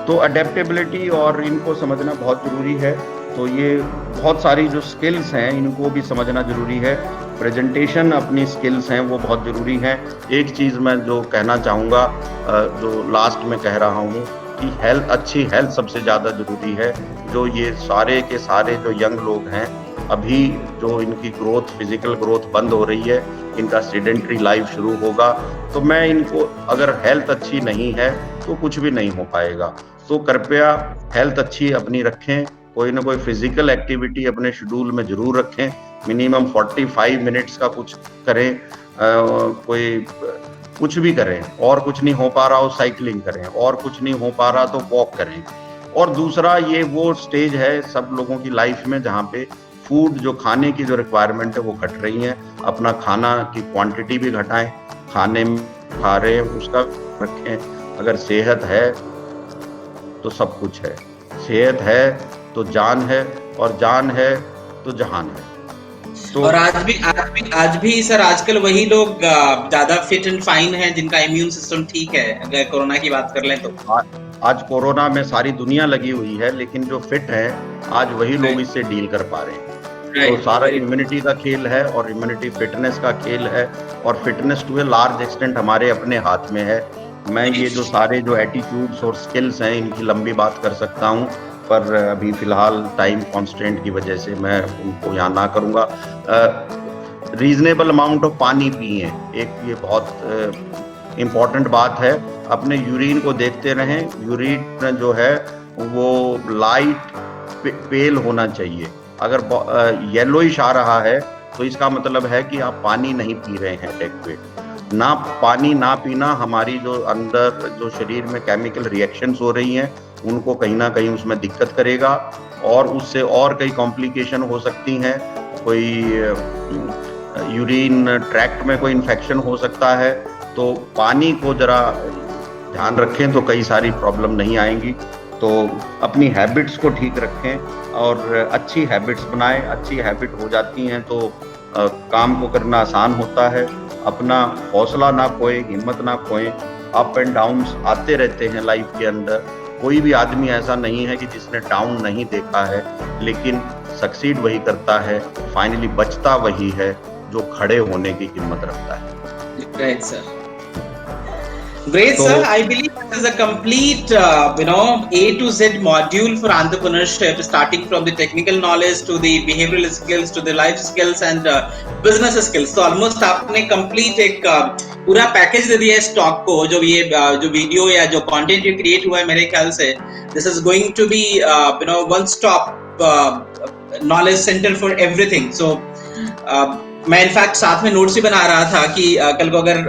तो अडेप्टेबिलिटी और इनको समझना बहुत जरूरी है। तो ये बहुत सारी जो स्किल्स हैं इनको भी समझना जरूरी है। प्रेजेंटेशन, अपनी स्किल्स हैं वो बहुत ज़रूरी हैं। एक चीज़ मैं जो कहना चाहूँगा, जो लास्ट में कह रहा हूँ कि अच्छी हेल्थ सबसे ज़्यादा ज़रूरी है। जो ये सारे के सारे जो यंग लोग हैं, अभी जो इनकी ग्रोथ, फिजिकल ग्रोथ बंद हो रही है, इनका सेडेंटरी लाइफ शुरू होगा, तो मैं इनको, अगर हेल्थ अच्छी नहीं है तो कुछ भी नहीं हो पाएगा। तो कृपया हेल्थ अच्छी अपनी रखें, कोई ना कोई फिजिकल एक्टिविटी अपने शेड्यूल में जरूर रखें, मिनिमम 45 मिनट्स का कुछ करें, कोई कुछ भी करें, और कुछ नहीं हो पा रहा हो साइकिलिंग करें, और कुछ नहीं हो पा रहा तो वॉक करें। और दूसरा, ये वो स्टेज है सब लोगों की लाइफ में जहाँ पे फूड, जो खाने की जो रिक्वायरमेंट है वो घट रही है। अपना खाना की क्वांटिटी भी घटाएं, खाने में खा रहे हैं उसका रखें। अगर सेहत है तो सब कुछ है, सेहत है तो जान है, और जान है तो जहान है। तो और आज भी सर, आजकल वही लोग ज्यादा फिट एंड फाइन हैं जिनका इम्यून सिस्टम ठीक है, अगर कोरोना की बात कर लें तो। आज कोरोना में सारी दुनिया लगी हुई है, लेकिन जो फिट है आज वही लोग इससे डील कर पा रहे हैं। तो सारा इम्यूनिटी का खेल है, और इम्यूनिटी फिटनेस का खेल है, और fitness to a large extent हमारे अपने हाथ में है। मैं ये जो सारे जो एटीट्यूड्स और स्किल्स हैं, इनकी लंबी बात कर सकता हूँ, पर अभी फिलहाल टाइम कॉन्स्टेंट की वजह से मैं उनको यहाँ ना करूँगा। रीजनेबल अमाउंट ऑफ पानी पिए, एक ये बहुत इम्पॉर्टेंट बात है। अपने यूरिन को देखते रहें, यूरिन जो है वो लाइट पेल होना चाहिए। अगर येलोइश आ रहा है तो इसका मतलब है कि आप पानी नहीं पी रहे हैं एडेक्वेट। ना पानी ना पीना हमारी जो अंदर जो शरीर में केमिकल रिएक्शंस हो रही हैं, उनको कहीं ना कहीं उसमें दिक्कत करेगा, और उससे और कई कॉम्प्लिकेशन हो सकती हैं। कोई यूरिन ट्रैक्ट में कोई इन्फेक्शन हो सकता है। तो पानी को जरा ध्यान रखें तो कई सारी प्रॉब्लम नहीं आएंगी। तो अपनी हैबिट्स को ठीक रखें और अच्छी हैबिट्स बनाएं। अच्छी हैबिट हो जाती हैं तो काम को करना आसान होता है। अपना हौसला ना खोएं, हिम्मत ना खोएं। अप एंड डाउन्स आते रहते हैं लाइफ के अंदर। कोई भी आदमी ऐसा नहीं है कि जिसने डाउन नहीं देखा है, लेकिन सक्सीड वही करता है, फाइनली बचता वही है जो खड़े होने की हिम्मत रखता है। Great, sir. Great, sir. I believe this is a complete, A to Z module for entrepreneurship, starting from the technical knowledge to the behavioral skills to the life skills and business skills. So almost आपने complete एक पूरा package दे दिया है stock को। जो video या जो content ये क्रिएट हुआ है, मेरे ख्याल से this is going to be one stop knowledge center for everything. So मैं इनफैक्ट साथ में नोट्स भी बना रहा था कि कल को अगर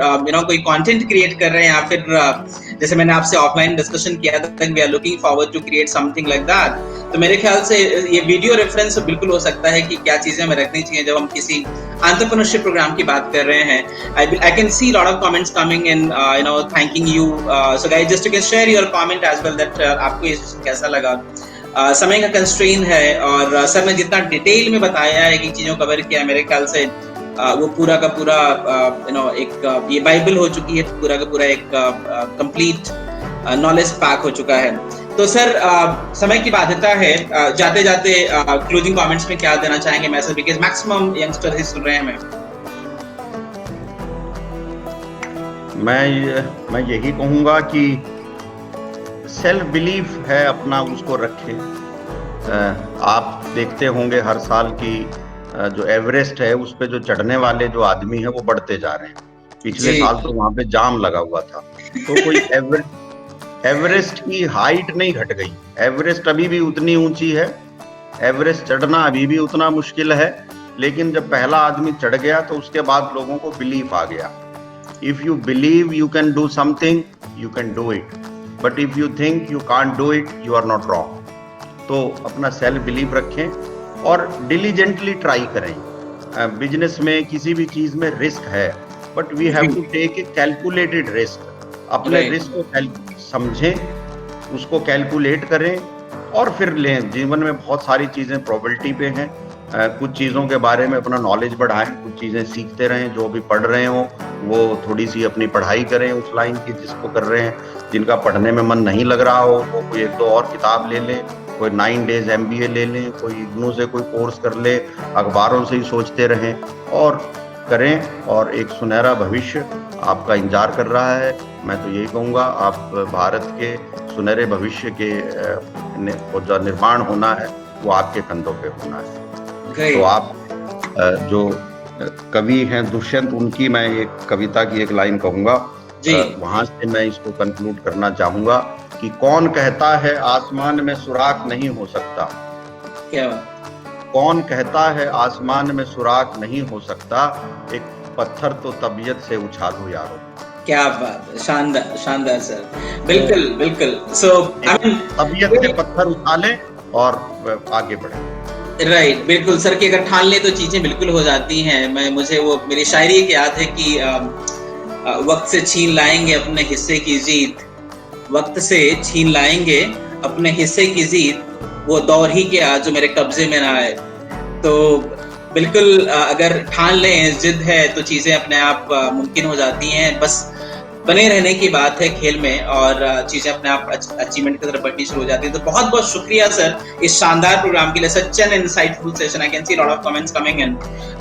कोई कंटेंट क्रिएट कर रहे हैं, या फिर जैसे मैंने आपसे ऑफलाइन डिस्कशन किया था, we are looking forward to create something like that. तो मेरे ख्याल से ये वीडियो रेफरेंस बिल्कुल हो सकता है कि क्या चीजें हमें रखनी चाहिए जब हम किसी एंटरप्रेन्योरशिप प्रोग्राम की बात कर रहे हैं। I can see lot of comments coming in, thanking you. So guys, just you can share your comment as well that आपको ये कैसा लगा। समय का कंस्ट्रेन है, और सर ने जितना डिटेल में बताया है कि चीजों कवर किया, मेरे ख्याल से वो पूरा का पूरा एक ये बाइबल हो चुकी है, पूरा का पूरा एक कंप्लीट नॉलेज पैक हो चुका है। तो सर, समय की बाध्यता है, जाते जाते क्लोजिंग कमेंट्स में क्या देना चाहेंगे मैसेज, बिकॉज़ मैक्सिमम यंगस्टर ही सुन रहे हैं हमें। मैं यही कहूँगा कि सेल्फ बिलीफ है अपना, उसको रखें। आप देखते होंगे हर साल की जो एवरेस्ट है उस पे जो चढ़ने वाले जो आदमी है वो बढ़ते जा रहे हैं। पिछले साल तो वहां पे जाम लगा हुआ था। तो कोई एवरेस्ट की हाइट नहीं घट गई, एवरेस्ट अभी भी उतनी ऊंची है, एवरेस्ट चढ़ना अभी भी उतना मुश्किल है। लेकिन जब पहला आदमी चढ़ गया तो उसके बाद लोगों को बिलीफ आ गया। If you believe you can do something, you can do it, but if you think you can't do it, you are not wrong. तो अपना सेल्फ बिलीव रखें और डिलीजेंटली ट्राई करें। बिजनेस में किसी भी चीज में रिस्क है, but we have to take a calculated risk. अपने रिस्क को समझें, उसको कैलकुलेट करें और फिर लें। जीवन में बहुत सारी चीजें प्रोबेबिलिटी पे हैं। कुछ चीजों के बारे में अपना नॉलेज बढ़ाएं, कुछ चीजें सीखते रहें। जो भी पढ़ रहे हो वो थोड़ी सी अपनी पढ़ाई करें उस लाइन की जिसको कर रहे हैं। जिनका पढ़ने में मन नहीं लग रहा हो वो कोई एक दो और किताब ले लें, कोई 9 डेज MBA ले लें, कोई इग्नू से कोई कोर्स कर ले, अखबारों से ही सोचते रहें और करें, और एक सुनहरा भविष्य आपका इंतजार कर रहा है। मैं तो यही कहूँगा, आप भारत के सुनहरे भविष्य के जो निर्माण होना है वो आपके कंधों पे होना है। तो आप जो कवि हैं दुष्यंत, उनकी मैं एक कविता की एक लाइन कहूँगा, वहां से मैं इसको कंक्लूड करना चाहूँगा कि कौन कहता है आसमान में सुराख नहीं हो सकता, क्या कौन कहता है आसमान में सुराख नहीं हो सकता, एक पत्थर तो तबीयत से उछालो यारो। क्या बात, शानदार शानदार सर, बिल्कुल बिल्कुल। सो तबीयत से पत्थर उछालें और आगे बढ़े। राइट, बिल्कुल सर, कि अगर ठान ले तो चीजें बिल्कुल हो जाती हैं। मुझे वो मेरी शायरी एक याद है कि वक्त से छीन लाएंगे अपने हिस्से की जीत, वक्त से छीन लाएंगे अपने हिस्से की जीत, वो दौर ही क्या जो मेरे कब्जे में ना आए। तो बिल्कुल अगर ठान लें, जिद है, तो चीजें अपने आप मुमकिन हो जाती हैं। बस बने रहने की बात है खेल में, और चीजें अपने आप अचीवमेंट की तरफ बढ़नी शुरू हो जाती है। तो बहुत बहुत शुक्रिया सर इस शानदार प्रोग्राम के लिए, such an insightful session. I can see lot of comments coming in,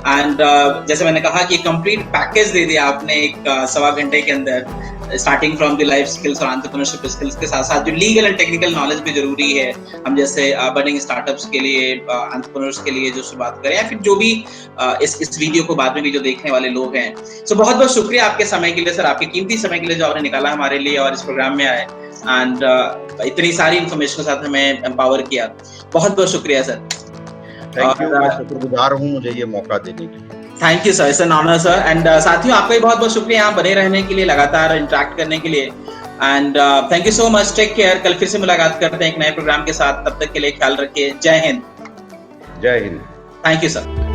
and जैसे मैंने कहा कि कंप्लीट पैकेज दे दिया आपने एक 1.25 घंटे के अंदर, starting from the life skills और एंटरप्रेन्योरशिप स्किल्स के साथ साथ जो लीगल एंड टेक्निकल नॉलेज भी जरूरी है, हम जैसे बर्निंग स्टार्टअप्स के लिए, एंटरप्रेन्योर्स के लिए जो शुरुआत करें, या फिर जो भी इस वीडियो को बाद में भी जो देखने वाले लोग हैं। सो बहुत बहुत शुक्रिया आपके समय के लिए सर, आपके कीमती समय के लिए जो आपने निकाला हमारे लिए और इस प्रोग्राम में आए, एंड इतनी सारी इन्फॉर्मेशन के साथ हमें एम्पावर किया। बहुत बहुत शुक्रिया सर। थैंक यू, मैं शुक्रगुजार हूँ मुझे ये मौका देने के लिए। Thank you sir, it's an honour sir. And साथियों, आपका भी बहुत बहुत शुक्रिया यहाँ बने रहने के लिए, लगातार इंटरेक्ट करने के लिए, and thank you so much. Take care. कल फिर से मुलाकात करते हैं एक नए प्रोग्राम के साथ, तब तक के लिए ख्याल रखिए। जय हिंद। जय हिंद। Thank you sir.